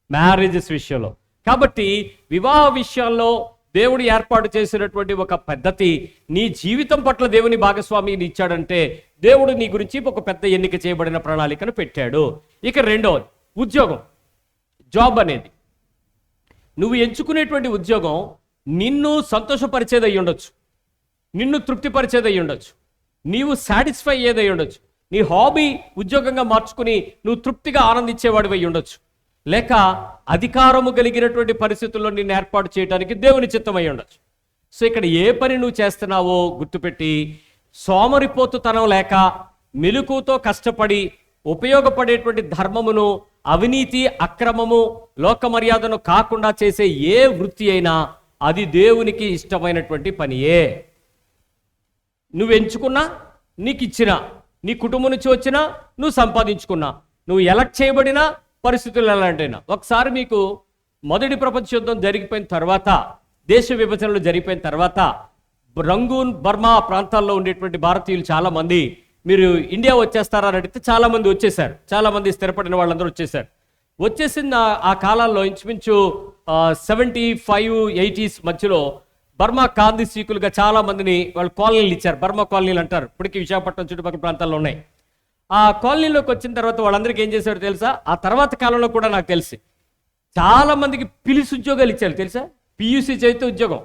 మ్యారేజెస్ విషయంలో. కాబట్టి వివాహ విషయాల్లో దేవుడు ఏర్పాటు చేసినటువంటి ఒక పద్ధతి, నీ జీవితం పట్ల దేవుని భాగస్వామిని ఇచ్చాడంటే దేవుడు నీ గురించి ఒక పెద్ద ఎన్నిక చేయబడిన ప్రణాళికను పెట్టాడు. ఇక రెండవది ఉద్యోగం, జాబ్ అనేది. నువ్వు ఎంచుకునేటువంటి ఉద్యోగం నిన్ను సంతోషపరిచేది అయి ఉండొచ్చు, నిన్ను తృప్తిపరిచేది అయి ఉండొచ్చు, నీవు సాటిస్ఫై అయ్యేది అయి ఉండొచ్చు, నీ హాబీ ఉద్యోగంగా మార్చుకుని నువ్వు తృప్తిగా ఆనందించేవాడివి అయి ఉండొచ్చు, లేక అధికారము కలిగినటువంటి పరిస్థితుల్లో నిన్ను ఏర్పాటు చేయడానికి దేవుని చిత్తమై ఉండొచ్చు. సో ఇక్కడ ఏ పని నువ్వు చేస్తున్నావో గుర్తుపెట్టి, సోమరిపోతుతనం లేక మెలకువతో కష్టపడి ఉపయోగపడేటువంటి ధర్మమును, అవినీతి, అక్రమము, లోక మర్యాదను కాకుండా చేసే ఏ వృత్తి అయినా అది దేవునికి ఇష్టమైనటువంటి పనియే. నువ్వు ఎంచుకున్నా, నీకు ఇచ్చినా, నీ కుటుంబం నుంచి వచ్చినా, నువ్వు సంపాదించుకున్నా, నువ్వు ఎలక్ట్ చేయబడినా, పరిస్థితులు ఎలాంటైనా. ఒకసారి మీకు మొదటి ప్రపంచ యుద్ధం జరిగిపోయిన తర్వాత, దేశ విభజనలు జరిగిపోయిన తర్వాత రంగూన్, బర్మా ప్రాంతాల్లో ఉండేటువంటి భారతీయులు చాలామంది మీరు ఇండియా వచ్చేస్తారా అని అడిగితే చాలామంది వచ్చేసారు. చాలామంది స్థిరపడిన వాళ్ళందరూ వచ్చేసారు. వచ్చేసిన ఆ కాలాల్లో ఇంచుమించు 75, 80s మధ్యలో బర్మా కాందిసీకులుగా చాలా మందిని వాళ్ళు కాలనీలు ఇచ్చారు. బర్మా కాలనీలు అంటారు, ఇప్పటికీ విశాఖపట్నం చుట్టుపక్కల ప్రాంతాల్లో ఉన్నాయి. ఆ కాలనీలోకి వచ్చిన తర్వాత వాళ్ళందరికీ ఏం చేశారో తెలుసా? ఆ తర్వాత కాలంలో కూడా నాకు తెలిసి చాలా మందికి పిలిచి ఉద్యోగాలు ఇచ్చారు తెలుసా? పియూసీ చదివితే ఉద్యోగం.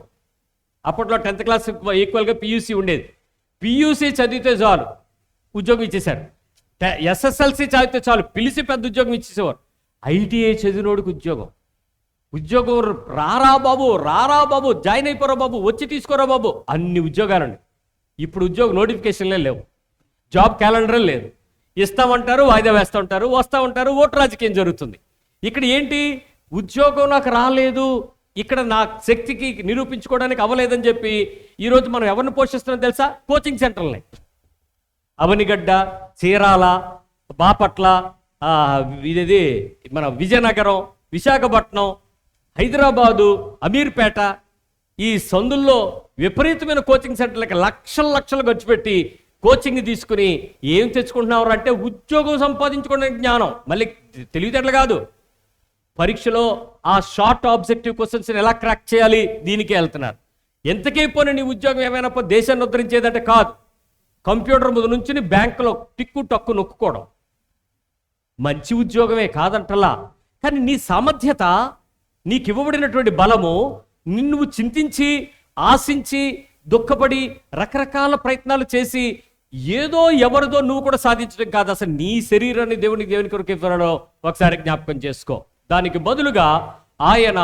అప్పట్లో 10th క్లాస్ ఈక్వల్గా పియూసీ ఉండేది. పియూసీ చదివితే చాలు ఉద్యోగం ఇచ్చేశారు. SSLC చదివితే చాలు పిలిచి పెద్ద ఉద్యోగం ఇచ్చేసేవారు. ITI చదివినోడికి ఉద్యోగం రారా బాబు, జాయిన్ అయిపోరా బాబు, వచ్చి తీసుకోరా బాబు, అన్ని ఉద్యోగాలండి. ఇప్పుడు ఉద్యోగ నోటిఫికేషన్లే లేవు, జాబ్ క్యాలెండరే లేదు. ఇస్తామంటారు, వాయిదా వేస్తూ ఉంటారు, వస్తూ ఉంటారు, ఓటు రాజకీయం జరుగుతుంది. ఇక్కడ ఏంటి? ఉద్యోగం నాకు రాలేదు, ఇక్కడ నా శక్తికి నిరూపించుకోవడానికి అవ్వలేదని చెప్పి ఈరోజు మనం ఎవరిని పోషిస్తున్నాం తెలుసా? కోచింగ్ సెంటర్లని. అవనిగడ్డ, చీరాల, బాపట్ల, ఇది మన విజయనగరం, విశాఖపట్నం, హైదరాబాదు, అమీర్పేట, ఈ సందుల్లో విపరీతమైన కోచింగ్ సెంటర్లకి లక్షలు ఖర్చు పెట్టి కోచింగ్ తీసుకుని ఏం తెచ్చుకుంటున్నారు అంటే ఉద్యోగం సంపాదించుకోవడానికి జ్ఞానం. మళ్ళీ తెలివితేటలు కాదు, పరీక్షలో ఆ షార్ట్ ఆబ్జెక్టివ్ క్వశ్చన్స్ ఎలా క్రాక్ చేయాలి దీనికే వెళ్తున్నారు. ఎంతకైపోయినా నీ ఉద్యోగం ఏమైనా దేశాన్ని ఉద్ధరించేదంటే కాదు. కంప్యూటర్ ముందు నుంచి బ్యాంకులో టిక్కు టక్కు నొక్కుకోవడం మంచి ఉద్యోగమే కాదంటలా. కానీ నీ సామర్థ్యత, నీకు ఇవ్వబడినటువంటి బలము నిన్ను చింతించి, ఆశించి, దుఃఖపడి, రకరకాల ప్రయత్నాలు చేసి ఏదో ఎవరిదో నువ్వు కూడా సాధించడం కాదు. అసలు నీ శరీరాన్ని దేవుని కొరకు ఇవ్వడో ఒకసారి జ్ఞాపకం చేసుకో. దానికి బదులుగా ఆయన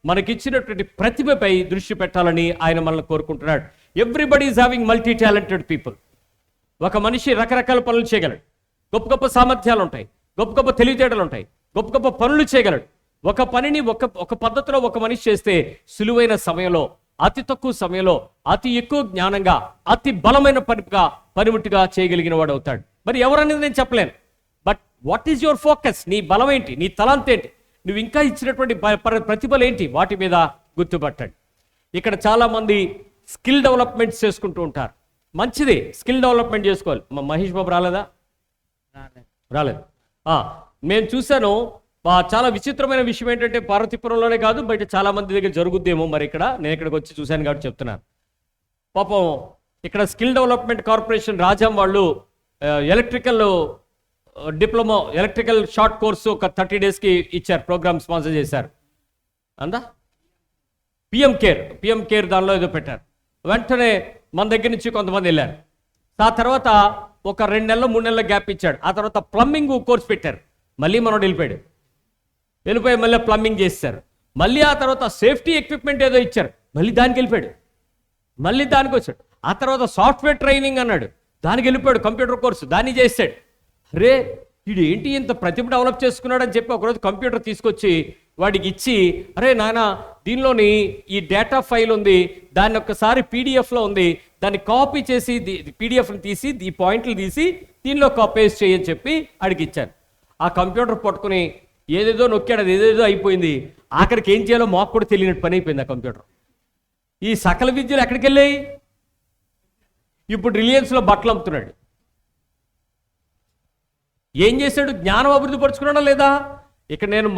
మనకిచ్చినటువంటి ప్రతిభపై దృష్టి పెట్టాలని ఆయన మనల్ని కోరుకుంటున్నాడు. Everybody is having multi talented people. ఒక మనిషి రకరకాల పనులు చేయగలడు, గొప్ప గొప్ప సామర్థ్యాలు ఉంటాయి, గొప్ప గొప్ప తెలివితేటలు ఉంటాయి, గొప్ప గొప్ప పనులు చేయగలడు. ఒక పనిని ఒక పద్ధతిలో ఒక మనిషి చేస్తే సులువైన సమయంలో, అతి తక్కువ సమయంలో, అతి ఎక్కువ జ్ఞానంగా, అతి బలమైన పనిముట్టుగా చేయగలిగిన వాడు అవుతాడు. మరి ఎవరనేది నేను చెప్పలేను. But what is your focus? నీ బలం ఏంటి? నీ తలాంత్ ఏంటి? నువ్వు ఇంకా ఇచ్చినటువంటి ప్రతిభలు ఏంటి? వాటి మీద గుర్తుపట్టండి. ఇక్కడ చాలామంది స్కిల్ డెవలప్మెంట్స్ చేసుకుంటూ ఉంటారు. మంచిది, స్కిల్ డెవలప్మెంట్ చేసుకోవాలి. మహేష్ బాబు రాలేదు. నేను చూశాను. చాలా విచిత్రమైన విషయం ఏంటంటే పార్వతీపురంలోనే కాదు, బయట చాలా మంది దగ్గర జరుగుద్దేమో. మరి ఇక్కడ నేను ఇక్కడికి వచ్చి చూశాను కాబట్టి చెప్తున్నాను. పాపం ఇక్కడ స్కిల్ డెవలప్మెంట్ కార్పొరేషన్ రాజాం వాళ్ళు electrical diploma, electrical short course ఒక 30 daysకి ఇచ్చారు, ప్రోగ్రామ్ స్పాన్సర్ చేశారు. అందా పిఎం కేర్ దానిలో ఏదో పెట్టారు. వెంటనే మన దగ్గర నుంచి కొంతమంది వెళ్ళారు. ఆ తర్వాత ఒక 2 నెలలు 3 నెలల గ్యాప్ ఇచ్చాడు. ఆ తర్వాత ప్లంబింగ్ కోర్స్ పెట్టారు. మళ్ళీ మనోడు వెళ్ళిపోయి మళ్ళీ ప్లంబింగ్ చేశారు. మళ్ళీ ఆ తర్వాత సేఫ్టీ ఎక్విప్మెంట్ ఏదో ఇచ్చారు, మళ్ళీ దానికి వెళ్ళిపోయాడు. మళ్ళీ దానికి వచ్చాడు. ఆ తర్వాత సాఫ్ట్వేర్ ట్రైనింగ్ అన్నాడు, దానికి వెళ్ళిపోయాడు. కంప్యూటర్ కోర్సు దాన్ని చేశాడు. అరే వీడు ఏంటి ఇంత ప్రతిభ డెవలప్ చేసుకున్నాడు అని చెప్పి ఒకరోజు కంప్యూటర్ తీసుకొచ్చి వాడికి ఇచ్చి, అరే నాన్న దీనిలోని ఈ డేటా ఫైల్ ఉంది, దాన్ని ఒక్కసారి పీడిఎఫ్లో ఉంది, దాన్ని కాపీ చేసి పీడిఎఫ్ని తీసి ఈ పాయింట్లు తీసి దీనిలో పేస్ట్ చేయని చెప్పి అడిగి ఇచ్చాను. ఆ కంప్యూటర్ పట్టుకుని ఏదేదో నొక్కాడు, అది ఏదేదో అయిపోయింది. ఆఖరికి ఏం చేయాలో మాకు కూడా తెలియనట్టు పని అయిపోయింది ఆ కంప్యూటర్. ఈ సకల విద్యలు ఎక్కడికి వెళ్ళాయి? ఇప్పుడు రిలయన్స్లో బట్టలు అమ్ముతున్నాడు. ఏం చేశాడు? జ్ఞానం అభివృద్ధి పరుచుకున్నాడా లేదా? ఇక్కడ నేను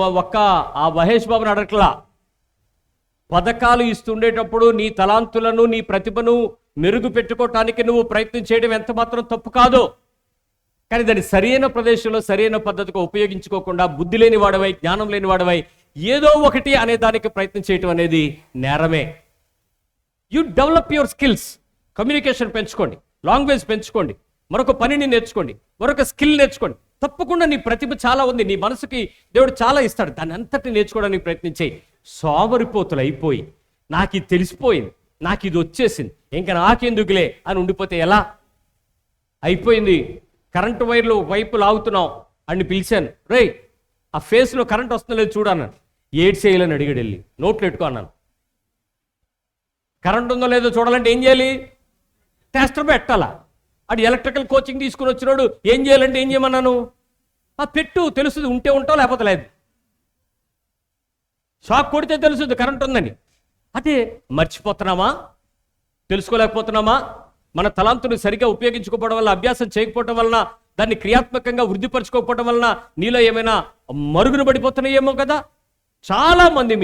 ఆ మహేష్ బాబుని అడగట్లా. పథకాలు ఇస్తుండేటప్పుడు నీ తలాంతులను నీ ప్రతిభను మెరుగు పెట్టుకోవటానికి నువ్వు ప్రయత్నం చేయడం ఎంత మాత్రం తప్పు కాదు. కానీ దాన్ని సరైన ప్రదేశంలో సరైన పద్ధతిగా ఉపయోగించుకోకుండా బుద్ధి లేని వాడవై, జ్ఞానం లేని వాడవై ఏదో ఒకటి అనే దానికి ప్రయత్నం చేయటం అనేది నేరమే. You develop your skills. Communication పెంచుకోండి, లాంగ్వేజ్ పెంచుకోండి, మరొక పనిని నేర్చుకోండి, మరొక స్కిల్ నేర్చుకోండి. తప్పకుండా నీ ప్రతిభ చాలా ఉంది, నీ మనసుకి దేవుడు చాలా ఇస్తాడు. దాన్ని అంతటి నేర్చుకోవడానికి ప్రయత్నం చేయి. సోమరిపోతులు అయిపోయి నాకు ఇది తెలిసిపోయింది, నాకు ఇది వచ్చేసింది, ఇంకా నాకెందుకులే అని ఉండిపోతే ఎలా? అయిపోయింది. కరెంటు వైర్లు వైపు లాగుతున్నాం అని పిలిచాను, రే ఆ ఫేస్లో కరెంట్ వస్తుందో లేదు చూడన్నాను. ఏడ్ చేయాలని అడిగాడు, వెళ్ళి నోట్లు పెట్టుకో అన్నాను. కరెంట్ ఉందో లేదో చూడాలంటే ఏం చేయాలి? టెస్టర్ పెట్టాలా? అది ఎలక్ట్రికల్ కోచింగ్ తీసుకుని వచ్చినాడు. ఏం చేయాలంటే ఏం చేయమన్నాను? పెట్టు, తెలుస్తుంది, ఉంటే ఉంటావు లేకపోతే లేదు. షాక్ కొడితే తెలుస్తుంది కరెంట్ ఉందని. అదే మర్చిపోతున్నామా? తెలుసుకోలేకపోతున్నామా? మన తలాంతుని సరిగ్గా ఉపయోగించుకోవడం వల్ల, అభ్యాసం చేయకపోవడం వలన, దాన్ని క్రియాత్మకంగా వృద్ధిపరచుకోకపోవడం వలన నీలో ఏమైనా మరుగున పడిపోతున్నాయేమో కదా. చాలా మంది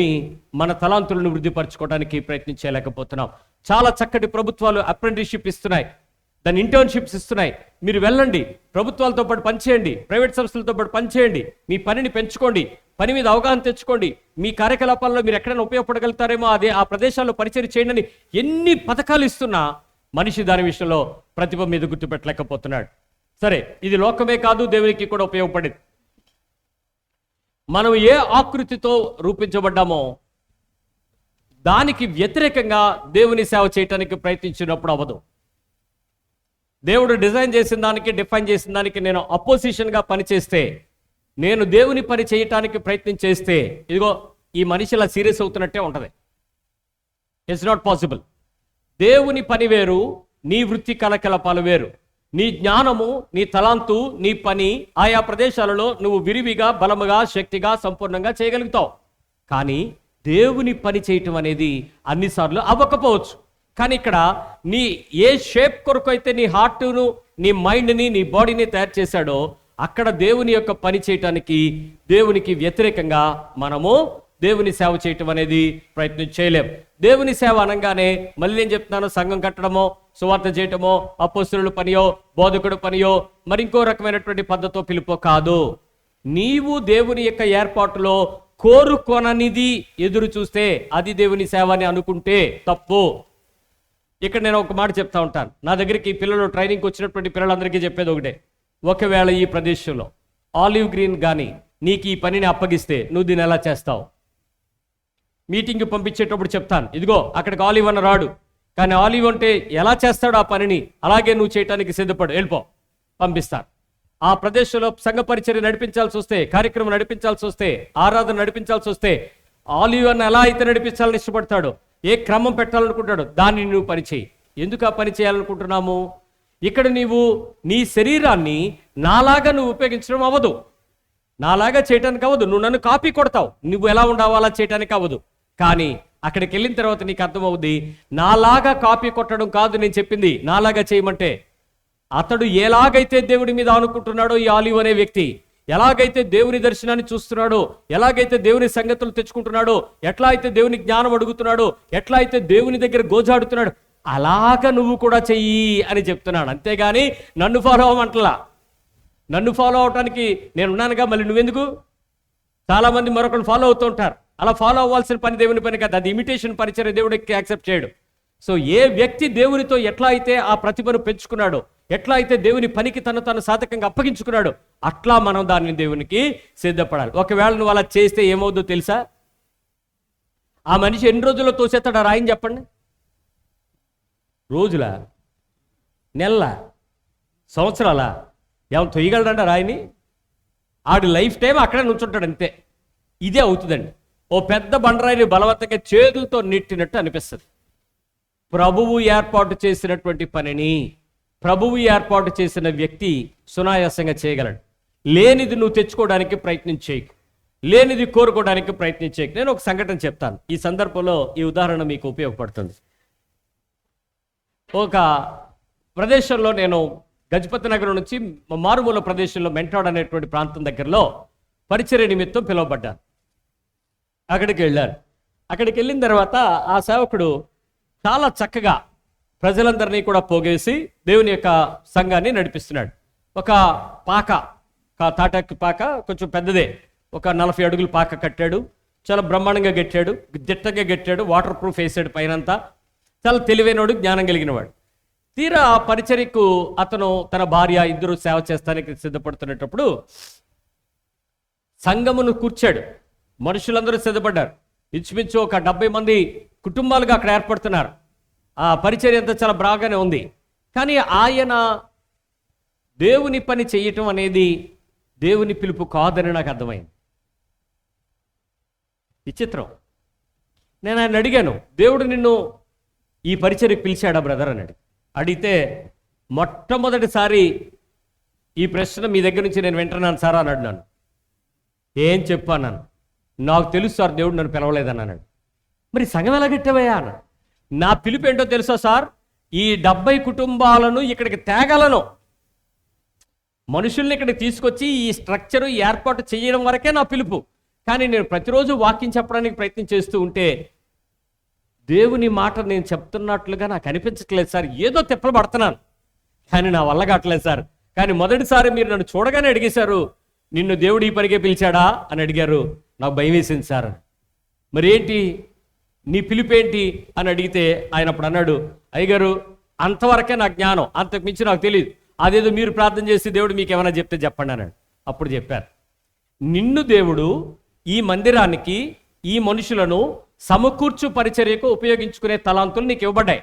మన తలాంతులను వృద్ధిపరచుకోవడానికి ప్రయత్నం చేయలేకపోతున్నాం. చాలా చక్కటి ప్రభుత్వాలు అప్రెంటిస్షిప్ ఇస్తున్నాయి, దాని ఇంటర్న్షిప్స్ ఇస్తున్నాయి. మీరు వెళ్ళండి, ప్రభుత్వాలతో పాటు పనిచేయండి, ప్రైవేట్ సంస్థలతో పాటు పనిచేయండి, మీ పనిని పెంచుకోండి, పని మీద అవగాహన తెచ్చుకోండి, మీ కార్యకలాపాల్లో మీరు ఎక్కడైనా ఉపయోగపడగలుగుతారేమో అదే ఆ ప్రదేశాల్లో పరిచయం చేయండి అని ఎన్ని పథకాలు ఇస్తున్నా మనిషి దాని విషయంలో ప్రతిభ మీద గుర్తుపెట్టలేకపోతున్నాడు. సరే, ఇది లోకమే కాదు, దేవునికి కూడా ఉపయోగపడేది. మనం ఏ ఆకృతితో రూపించబడ్డామో దానికి వ్యతిరేకంగా దేవుని సేవ చేయటానికి ప్రయత్నించినప్పుడు అవ్వదు. దేవుడు డిజైన్ చేసిన దానికి, డిఫైన్ చేసిన దానికి నేను అపోజిషన్గా పనిచేస్తే, నేను దేవుని పని చేయటానికి ప్రయత్నం చేస్తే, ఇదిగో ఈ మనిషిలా సీరియస్ అవుతున్నట్టే ఉంటుంది. It's not possible. దేవుని పని వేరు, నీ వృత్తి కలకలపాలు వేరు. నీ జ్ఞానము, నీ తలాంతు, నీ పని ఆయా ప్రదేశాలలో నువ్వు విరివిగా, బలముగా, శక్తిగా, సంపూర్ణంగా చేయగలుగుతావు. కానీ దేవుని పని చేయటం అనేది అన్నిసార్లు అవ్వకపోవచ్చు. కానీ ఇక్కడ నీ ఏ షేప్ కొరకు అయితే నీ హార్ట్ను, నీ మైండ్ని, నీ బాడీని తయారు చేశాడో అక్కడ దేవుని యొక్క పని చేయటానికి, దేవునికి వ్యతిరేకంగా మనము దేవుని సేవ చేయటం అనేది ప్రయత్నం చేయలేం. దేవుని సేవ అనగానే మళ్ళీ నేను చెప్తున్నాను, సంఘం కట్టడమో, సువార్త చేయటమో, అపోస్తలుల పనియో, బోధకుడు పనియో, మరి ఇంకో రకమైనటువంటి పద్ధతితో పిలుపో కాదు. నీవు దేవుని యొక్క ఏర్పాటులో కోరుకొననిది ఎదురు చూస్తే అది దేవుని సేవ అని అనుకుంటే తప్పు. ఇక్కడ నేను ఒక మాట చెప్తా ఉంటాను. నా దగ్గరికి పిల్లలు ట్రైనింగ్కి వచ్చినటువంటి పిల్లలందరికీ చెప్పేది ఒకటే, ఒకవేళ ఈ ప్రదేశంలో ఆలివ్ గ్రీన్ కానీ నీకు ఈ పనిని అప్పగిస్తే నువ్వు దీన్ని ఎలా చేస్తావు? మీటింగ్కి పంపించేటప్పుడు చెప్తాను, ఇదిగో అక్కడికి ఆలివ్ అన్న రాడు, కానీ ఆలివ్ అంటే ఎలా చేస్తాడు ఆ పనిని, అలాగే నువ్వు చేయటానికి సిద్ధపడు, వెళ్ళిపో, పంపిస్తాను. ఆ ప్రదేశంలో సంఘ పరిచర్య నడిపించాల్సి వస్తే, కార్యక్రమం నడిపించాల్సి వస్తే, ఆరాధన నడిపించాల్సి వస్తే, ఆలివ్ అన్న ఎలా అయితే నడిపించాలని ఇష్టపడతాడో, ఏ క్రమం పెట్టాలనుకుంటాడో దాన్ని నువ్వు పని చేయి. ఎందుకు ఆ పని చేయాలనుకుంటున్నాము? ఇక్కడ నీవు నీ శరీరాన్ని నాలాగా నువ్వు ఉపయోగించడం అవ్వదు, నాలాగా చేయటానికి అవ్వదు. నువ్వు నన్ను కాపీ కొడతావు, నువ్వు ఎలా ఉండావో అలా చేయటానికి అవ్వదు. కానీ అక్కడికి వెళ్ళిన తర్వాత నీకు అర్థమవుద్ది, నాలాగా కాపీ కొట్టడం కాదు నేను చెప్పింది, నాలాగా చేయమంటే. అతడు ఎలాగైతే దేవుడి మీద అనుకుంటున్నాడో, ఈ ఆలివ్ అనే వ్యక్తి ఎలాగైతే దేవుని దర్శనాన్ని చూస్తున్నాడో, ఎలాగైతే దేవుని సంగతులు తెచ్చుకుంటున్నాడో, ఎట్లా అయితే దేవుని జ్ఞానం అడుగుతున్నాడో, ఎట్లా అయితే దేవుని దగ్గర గోజాడుతున్నాడు, అలాగ నువ్వు కూడా చెయ్యి అని చెప్తున్నాడు. అంతేగాని నన్ను ఫాలో అవ్వమంటలా. నన్ను ఫాలో అవటానికి నేను ఉన్నానుగా, మళ్ళీ నువ్వెందుకు? చాలామంది మరొకరు ఫాలో అవుతూ ఉంటారు. అలా ఫాలో అవ్వాల్సిన పని దేవుని పని కాదు, అది ఇమిటేషన్ పరిచర్య, దేవుడికి యాక్సెప్ట్ చేయడు. సో ఏ వ్యక్తి దేవునితో ఎట్లా అయితే ఆ ప్రతిభను పెంచుకున్నాడో, ఎట్లా అయితే దేవుని పనికి తను సాధకంగా అప్పగించుకున్నాడో, అట్లా మనం దాన్ని దేవునికి సిద్ధపడాలి. ఒకవేళ నువ్వు అలా చేస్తే ఏమవుద్దో తెలుసా? ఆ మనిషి ఎన్ని రోజుల్లో తోసేస్తాడు ఆ రాయిని చెప్పండి? రోజులా, నెలల, సంవత్సరాల? ఏమైనా తొయ్యగలడంట రాయిని? ఆడి లైఫ్ టైం అక్కడే నుంచుంటాడు అంతే. ఇదే అవుతుందండి. ఓ పెద్ద బండరాయిని బలవంతంగా చేతులతో నెట్టినట్టు అనిపిస్తుంది. ప్రభువు ఏర్పాటు చేసినటువంటి పనిని, ప్రభువు ఏర్పాటు చేసిన వ్యక్తి సునాయాసంగా చేయగలడు. లేనిది నువ్వు తెచ్చుకోవడానికి ప్రయత్నం చేయకు, లేనిది కోరుకోవడానికి ప్రయత్నం చేయకు. నేను ఒక సంఘటన చెప్తాను, ఈ సందర్భంలో ఈ ఉదాహరణ మీకు ఉపయోగపడుతుంది. ఒక ప్రదేశంలో నేను గజపతి నగరం నుంచి మారుమూల ప్రదేశంలో మెంటాడ్ అనేటువంటి ప్రాంతం దగ్గరలో పరిచర్య నిమిత్తం పిలువబడ్డారు. అక్కడికి వెళ్ళారు. అక్కడికి వెళ్ళిన తర్వాత ఆ సేవకుడు చాలా చక్కగా ప్రజలందరినీ కూడా పోగేసి దేవుని యొక్క సంఘాన్ని నడిపిస్తున్నాడు. ఒక పాక, తాటాకి పాక, కొంచెం పెద్దదే, ఒక 40 అడుగుల పాక కట్టాడు. చాలా బ్రహ్మాండంగా కట్టాడు, దిట్టంగా కట్టాడు, వాటర్ ప్రూఫ్ వేసాడు పైనంతా. చాలా తెలివైనవాడు, జ్ఞానం కలిగినవాడు. తీరా ఆ పరిచర్యకు అతను తన భార్య ఇద్దరు సేవ చేస్తానికి సిద్ధపడుతున్నప్పుడు సంఘమును కూర్చాడు. మనుషులందరూ సిద్ధపడ్డారు. ఇంచుమించు ఒక 70 మంది కుటుంబాలుగా అక్కడ ఏర్పడుతున్నారు. ఆ పరిచర్య అంతా చాలా బాగానే ఉంది. కానీ ఆయన దేవుని పని చేయటం అనేది దేవుని పిలుపు కాదని నాకు అర్థమైంది. విచిత్రం. నేను ఆయన అడిగాను, దేవుడు నిన్ను ఈ పరిచర్యకు పిలిచాడా బ్రదర్ అని అడిగితే, మొట్టమొదటిసారి ఈ ప్రశ్న మీ దగ్గర నుంచి నేను వింటున్నాను సార్ అని అన్నాను. ఏం చెప్పాను? నాకు తెలుసు సార్, దేవుడు నన్ను పిలవలేదని అన్నాడు. మరి సంఘం ఎలా కట్టావయ్యా అన్నాడు. నా పిలుపు ఏంటో తెలుసా సార్, ఈ 70 కుటుంబాలను ఇక్కడికి తేగలను, మనుషుల్ని ఇక్కడికి తీసుకొచ్చి ఈ స్ట్రక్చరు ఏర్పాటు చేయడం వరకే నా పిలుపు. కానీ నేను ప్రతిరోజు వాక్యం చెప్పడానికి ప్రయత్నం చేస్తూ ఉంటే దేవుని మాట నేను చెప్తున్నట్లుగా నాకు అనిపించట్లేదు సార్, ఏదో తిప్పలు పడుతున్నాను, కానీ నా వల్ల కావట్లేదు సార్. కానీ మొదటిసారి మీరు నన్ను చూడగానే అడిగేశారు, నిన్ను దేవుడు ఈ పనికే పిలిచాడా అని అడిగారు. నాకు భయం వేసింది సార్. మరి ఏంటి నీ పిలుపు ఏంటి అని అడిగితే ఆయన అప్పుడు అన్నాడు, అయ్యగారు అంతవరకే నా జ్ఞానం, అంతకు మించి నాకు తెలియదు. అదేదో మీరు ప్రార్థన చేసి దేవుడు మీకు ఏమైనా చెప్తే చెప్పండి అన్నాడు. అప్పుడు చెప్పారు, నిన్ను దేవుడు ఈ మందిరానికి ఈ మనుషులను సమకూర్చు పరిచర్యకు ఉపయోగించుకునే తలాంతులు నీకు ఇవ్వబడ్డాయి.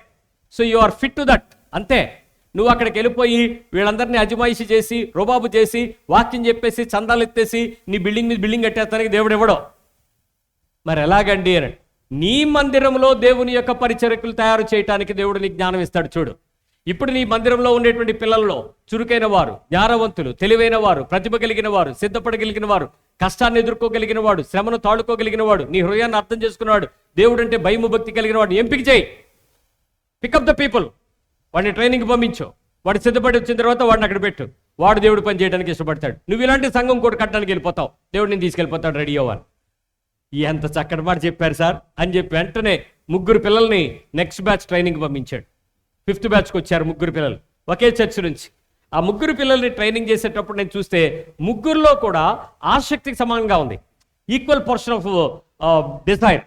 So you are fit to that. అంతే. నువ్వు అక్కడికి వెళ్ళిపోయి వీళ్ళందరినీ అజమాయిషి చేసి రుబాబు చేసి వాక్యం చెప్పేసి చందాలు ఎత్తేసి నీ బిల్డింగ్ మీద బిల్డింగ్ కట్టేస్తానికి దేవుడు ఇవ్వడం. మరి ఎలాగండి అని, నీ మందిరంలో దేవుని యొక్క పరిచర్యకులు తయారు చేయడానికి దేవుడు నీకు జ్ఞానం ఇస్తాడు. చూడు, ఇప్పుడు నీ మందిరంలో ఉండేటువంటి పిల్లల్లో చురుకైన వారు, జ్ఞానవంతులు, తెలివైన వారు, ప్రతిభ కలిగిన వారు, సిద్ధపడగలిగిన వారు, కష్టాన్ని ఎదుర్కోగలిగిన వాడు, శ్రమను తాడుకోగలిగిన వాడు, నీ హృదయాన్ని అర్థం చేసుకున్నవాడు, దేవుడు అంటే భయము భక్తి కలిగిన వాడు ఎంపిక చేయి. Pick up the people. వాడిని ట్రైనింగ్ పంపించు. వాడు సిద్ధపడి వచ్చిన తర్వాత వాడిని అక్కడ పెట్టు. వాడు దేవుడు పని చేయడానికి ఇష్టపడతాడు. నువ్వు ఇలాంటి సంఘం కూడా కట్టడానికి వెళ్ళిపోతావు, దేవుడు నేను తీసుకెళ్ళిపోతాడు, రెడీ అవ్వాలి. ఎంత చక్కటి మాట చెప్పారు సార్ అని చెప్పి వెంటనే 3 పిల్లల్ని నెక్స్ట్ బ్యాచ్ ట్రైనింగ్ పంపించాడు. 5th బ్యాచ్కి వచ్చారు 3 పిల్లలు ఒకే చర్చ్ నుంచి. ఆ 3 పిల్లల్ని ట్రైనింగ్ చేసేటప్పుడు నేను చూస్తే 3లో కూడా ఆసక్తికి సమానంగా ఉంది. Equal portion of desire.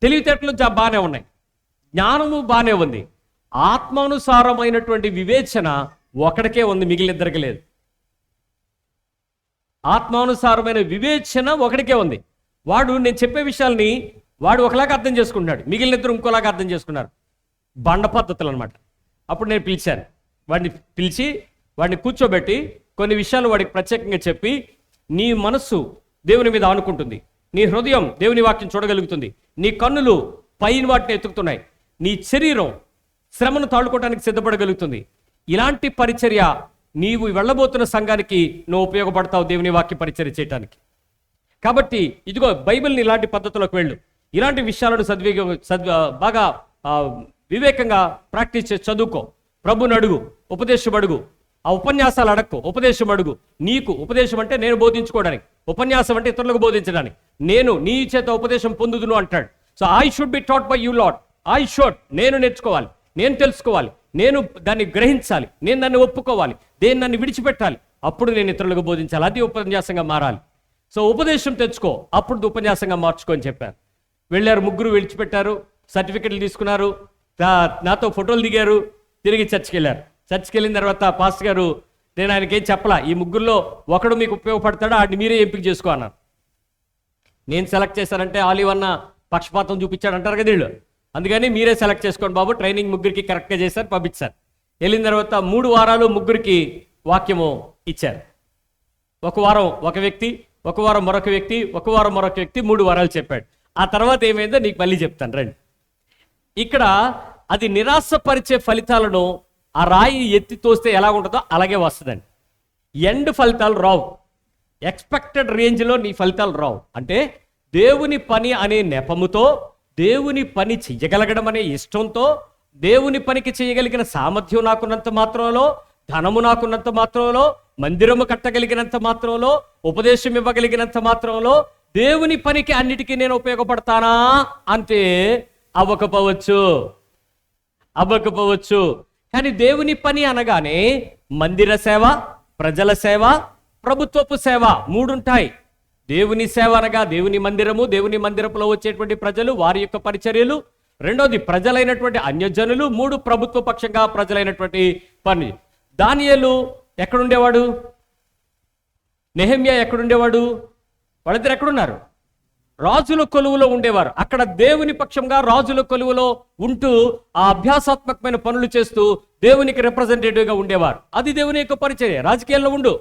తెలివితేటలు బాగానే ఉన్నాయి, జ్ఞానము బాగానే ఉంది, ఆత్మానుసారమైనటువంటి వివేచన ఒకడికే ఉంది, మిగిలిద్దరికి లేదు. ఆత్మానుసారమైన వివేచన ఒకడికే ఉంది. వాడు నేను చెప్పే విషయాల్ని వాడు ఒకలాగా అర్థం చేసుకుంటున్నాడు, మిగిలిన ఇద్దరు ఇంకోలాగా అర్థం చేసుకున్నారు. బండ పద్ధతులు అనమాట. అప్పుడు నేను పిలిచాను, వాడిని కూర్చోబెట్టి కొన్ని విషయాలు వాడికి ప్రత్యేకంగా చెప్పి, నీ మనస్సు దేవుని మీద ఆనుకుంటుంది, నీ హృదయం దేవుని వాక్యం చూడగలుగుతుంది, నీ కన్నులు పైన వాటిని ఎత్తుకుతున్నాయి, నీ శరీరం శ్రమను తాళుకోవడానికి సిద్ధపడగలుగుతుంది. ఇలాంటి పరిచర్య నీవు వెళ్ళబోతున్న సంఘానికి నువ్వు ఉపయోగపడతావు, దేవుని వాక్య పరిచర్య చేయడానికి. కాబట్టి ఇదిగో బైబిల్ని ఇలాంటి పద్ధతులకు వెళ్ళు, ఇలాంటి విషయాలను బాగా వివేకంగా ప్రాక్టీస్ చేసి చదువుకో, ప్రభుని అడుగు, ఉపదేశం అడుగు, ఆ ఉపన్యాసాలు అడక్కు, ఉపదేశం అడుగు. నీకు ఉపదేశం అంటే నేను బోధించుకోవడానికి, ఉపన్యాసం అంటే ఇతరులకు బోధించడానికి. నేను నీ చేత ఉపదేశం పొందుదును అంటాడు. So I should be taught by you lot. నేను నేర్చుకోవాలి, నేను తెలుసుకోవాలి, నేను దాన్ని గ్రహించాలి, నేను దాన్ని ఒప్పుకోవాలి, దేన్ని నన్ను విడిచిపెట్టాలి, అప్పుడు నేను ఇతరులకు బోధించాలి. అది ఉపన్యాసంగా మారాలి. సో ఉపదేశం తెచ్చుకో, అప్పుడు ఉపన్యాసంగా మార్చుకో అని చెప్పారు. వెళ్ళారు, 3 విడిచిపెట్టారు, సర్టిఫికెట్లు తీసుకున్నారు, నాతో ఫోటోలు దిగారు, తిరిగి చర్చికి వెళ్ళారు. చర్చికి వెళ్ళిన తర్వాత పాస్టర్ గారు, నేను ఆయనకేం చెప్పలా, ఈ 3లో ఒకడు మీకు ఉపయోగపడతాడో ఆడిని మీరే ఎంపిక చేసుకో అన్నారు. నేను సెలెక్ట్ చేశానంటే ఆలివ్ అన్న పక్షపాతం చూపించాడు అంటారు కదా వీళ్ళు, అందుకని మీరే సెలెక్ట్ చేసుకోండి బాబు. ట్రైనింగ్ 3కి కరెక్ట్గా చేశారు, పంపించారు. వెళ్ళిన తర్వాత 3 వారాలు 3కి వాక్యము ఇచ్చారు. ఒక వారం ఒక వ్యక్తి, ఒక వారం మరొక వ్యక్తి, ఒక వారం మరొక వ్యక్తి, 3 వారాలు చెప్పాడు. ఆ తర్వాత ఏమైందో నీకు మళ్ళీ చెప్తాను రండి. ఇక్కడ అది నిరాశపరిచే ఫలితాలను ఆ రాయి ఎత్తి తోస్తే ఎలా ఉంటుందో అలాగే వస్తుందండి. ఎండ్ ఫలితాలు రావు, ఎక్స్పెక్టెడ్ రేంజ్లో నీ ఫలితాలు రావు. అంటే దేవుని పని అనే నెపముతో, దేవుని పని చెయ్యగలగడం అనే ఇష్టంతో, దేవుని పనికి చేయగలిగిన సామర్థ్యం నాకున్నంత మాత్రంలో, ధనము నాకున్నంత మాత్రంలో, మందిరము కట్టగలిగినంత మాత్రంలో, ఉపదేశం ఇవ్వగలిగినంత మాత్రంలో దేవుని పనికి అన్నిటికీ నేను ఉపయోగపడతానా అంటే అవ్వకపోవచ్చు. కానీ దేవుని పని అనగానే మందిర సేవ, ప్రజల సేవ, ప్రభుత్వపు సేవ 3 ఉంటాయి. దేవుని సేవ అనగా దేవుని మందిరము, దేవుని మందిరపులో వచ్చేటువంటి ప్రజలు, వారి యొక్క పరిచర్యలు. రెండోది ప్రజలైనటువంటి అన్యజనులు. 3 ప్రభుత్వ పక్షంగా ప్రజలైనటువంటి పని. దానియేలు ఎక్కడుండేవాడు? నెహెమ్యా ఎక్కడుండేవాడు? వాళ్ళిద్దరు ఎక్కడున్నారు? రాజుల కొలువులో ఉండేవారు. అక్కడ దేవుని పక్షంగా రాజుల కొలువులో ఉంటూ ఆ అభ్యాసాత్మకమైన పనులు చేస్తూ దేవునికి రిప్రజెంటేటివ్గా ఉండేవారు. అది దేవుని యొక్క పరిచర్య. రాజకీయాల్లో ఉండు,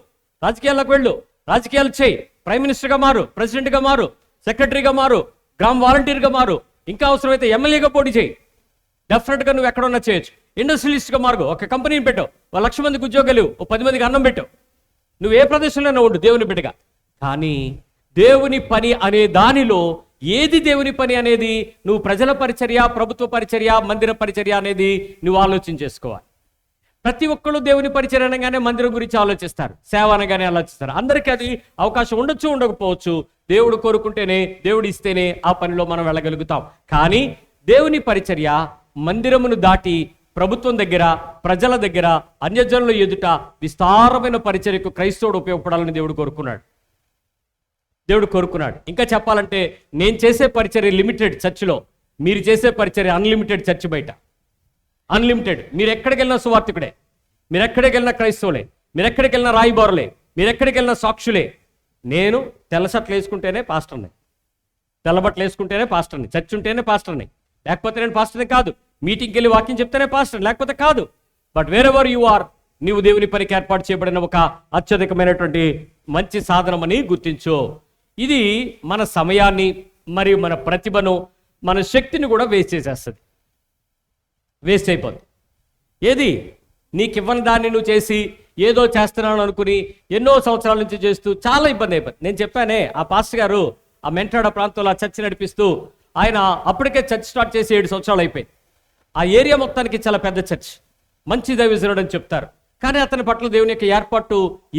రాజకీయాల్లోకి వెళ్ళు, రాజకీయాలు చేయి, ప్రైమ్ మినిస్టర్గా మారు, ప్రెసిడెంట్గా మారు, సెక్రటరీగా మారు, గ్రామ వాలంటీర్గా మారు, ఇంకా అవసరమైతే ఎమ్మెల్యేగా పోటీ చేయి. డెఫినెట్గా నువ్వు ఎక్కడున్నా చేయొచ్చు. ఇండస్ట్రియలిస్ట్గా మారు, ఒక కంపెనీని పెట్టు, 1,00,000 మందికి ఉద్యోగాలు, 10 మందికి అన్నం పెట్టు. నువ్వు ఏ ప్రదేశంలోనే ఉండు దేవుని బిడ్డగా. కానీ దేవుని పని అనే దానిలో ఏది దేవుని పని అనేది నువ్వు ప్రజల పరిచర్య, ప్రభుత్వ పరిచర్య, మందిర పరిచర్య అనేది నువ్వు ఆలోచన చేసుకోవాలి. ప్రతి ఒక్కళ్ళు దేవుని పరిచర్య అనగానే మందిరం గురించి ఆలోచిస్తారు, సేవ అనగానే ఆలోచిస్తారు. అందరికీ అది అవకాశం ఉండొచ్చు, ఉండకపోవచ్చు. దేవుడు కోరుకుంటేనే, దేవుడు ఇస్తేనే ఆ పనిలో మనం వెళ్ళగలుగుతాం. కానీ దేవుని పరిచర్య మందిరమును దాటి ప్రభుత్వం దగ్గర, ప్రజల దగ్గర, అన్యజనుల ఎదుట విస్తారమైన పరిచర్యకు క్రైస్తవుడు ఉపయోగపడాలని దేవుడు కోరుకున్నాడు. ఇంకా చెప్పాలంటే నేను చేసే పరిచర్య లిమిటెడ్ చర్చిలో, మీరు చేసే పరిచర్య అన్లిమిటెడ్ చర్చ్ బయట. అన్లిమిటెడ్. మీరు ఎక్కడికి వెళ్ళినా సువార్థికుడే, మీరు ఎక్కడికి వెళ్ళినా క్రైస్తవులే, మీరు ఎక్కడికి వెళ్ళినా రాయిబారులే, మీరు ఎక్కడికి వెళ్ళినా సాక్షులే. నేను తెల్ల షర్ట్లు వేసుకుంటేనే పాస్టర్ని, తెల్లబట్టలు వేసుకుంటేనే పాస్టర్ని, చర్చ్ ఉంటేనే పాస్టర్ని, లేకపోతే నేను పాస్టర్ని కాదు. మీటింగ్కి వెళ్ళి వాక్యం చెప్తేనే పాస్టర్, లేకపోతే కాదు. But wherever you are, నీవు దేవుని పనికి ఏర్పాటు చేయబడిన ఒక అత్యధికమైనటువంటి మంచి సాధనమని గుర్తించు. ఇది మన సమయాన్ని మరియు మన ప్రతిభను, మన శక్తిని కూడా వేస్ట్ అయిపోద్ది. ఏది నీకు ఇవ్వని దాన్ని నువ్వు చేసి ఏదో చేస్తున్నాను అనుకుని ఎన్నో సంవత్సరాల నుంచి చేస్తూ చాలా ఇబ్బంది అయిపోతుంది. నేను చెప్పానే, ఆ పాస్టర్ గారు ఆ మెంటాడ ప్రాంతంలో ఆ చర్చ్ నడిపిస్తూ ఆయన అప్పటికే చర్చ్ స్టార్ట్ చేసి 7 సంవత్సరాలు అయిపోయింది. ఆ ఏరియా మొత్తానికి చాలా పెద్ద చర్చ్, మంచి దైవజనుడు అని చెప్తారు. కానీ అతని పట్ల దేవుని యొక్క ఏర్పాటు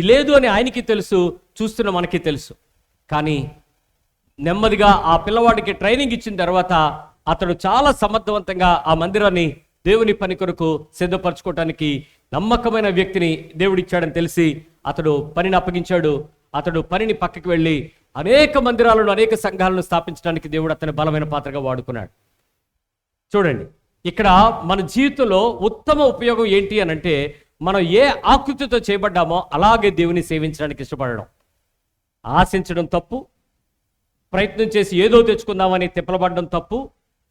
లేదు అని ఆయనకి తెలుసు, చూస్తున్న మనకి తెలుసు. కానీ నెమ్మదిగా ఆ పిల్లవాడికి ట్రైనింగ్ ఇచ్చిన తర్వాత అతడు చాలా సమర్థవంతంగా ఆ మందిరాన్ని దేవుని పని కొరకు సిద్ధపరచుకోవటానికి నమ్మకమైన వ్యక్తిని దేవుడిచ్చాడని తెలిసి అతడు పనిని అప్పగించాడు. అతడు పనిని పక్కకి వెళ్ళి అనేక మందిరాలను, అనేక సంఘాలను స్థాపించడానికి దేవుడు అతని బలమైన పాత్రగా వాడుకున్నాడు. చూడండి, ఇక్కడ మన జీవితంలో ఉత్తమ ఉపయోగం ఏంటి అని అంటే, మనం ఏ ఆకృతితో చేయబడ్డామో అలాగే దేవుని సేవించడానికి ఇష్టపడడం. ఆశించడం తప్పు, ప్రయత్నం చేసి ఏదో తెచ్చుకుందామని తిప్పలబడడం తప్పు,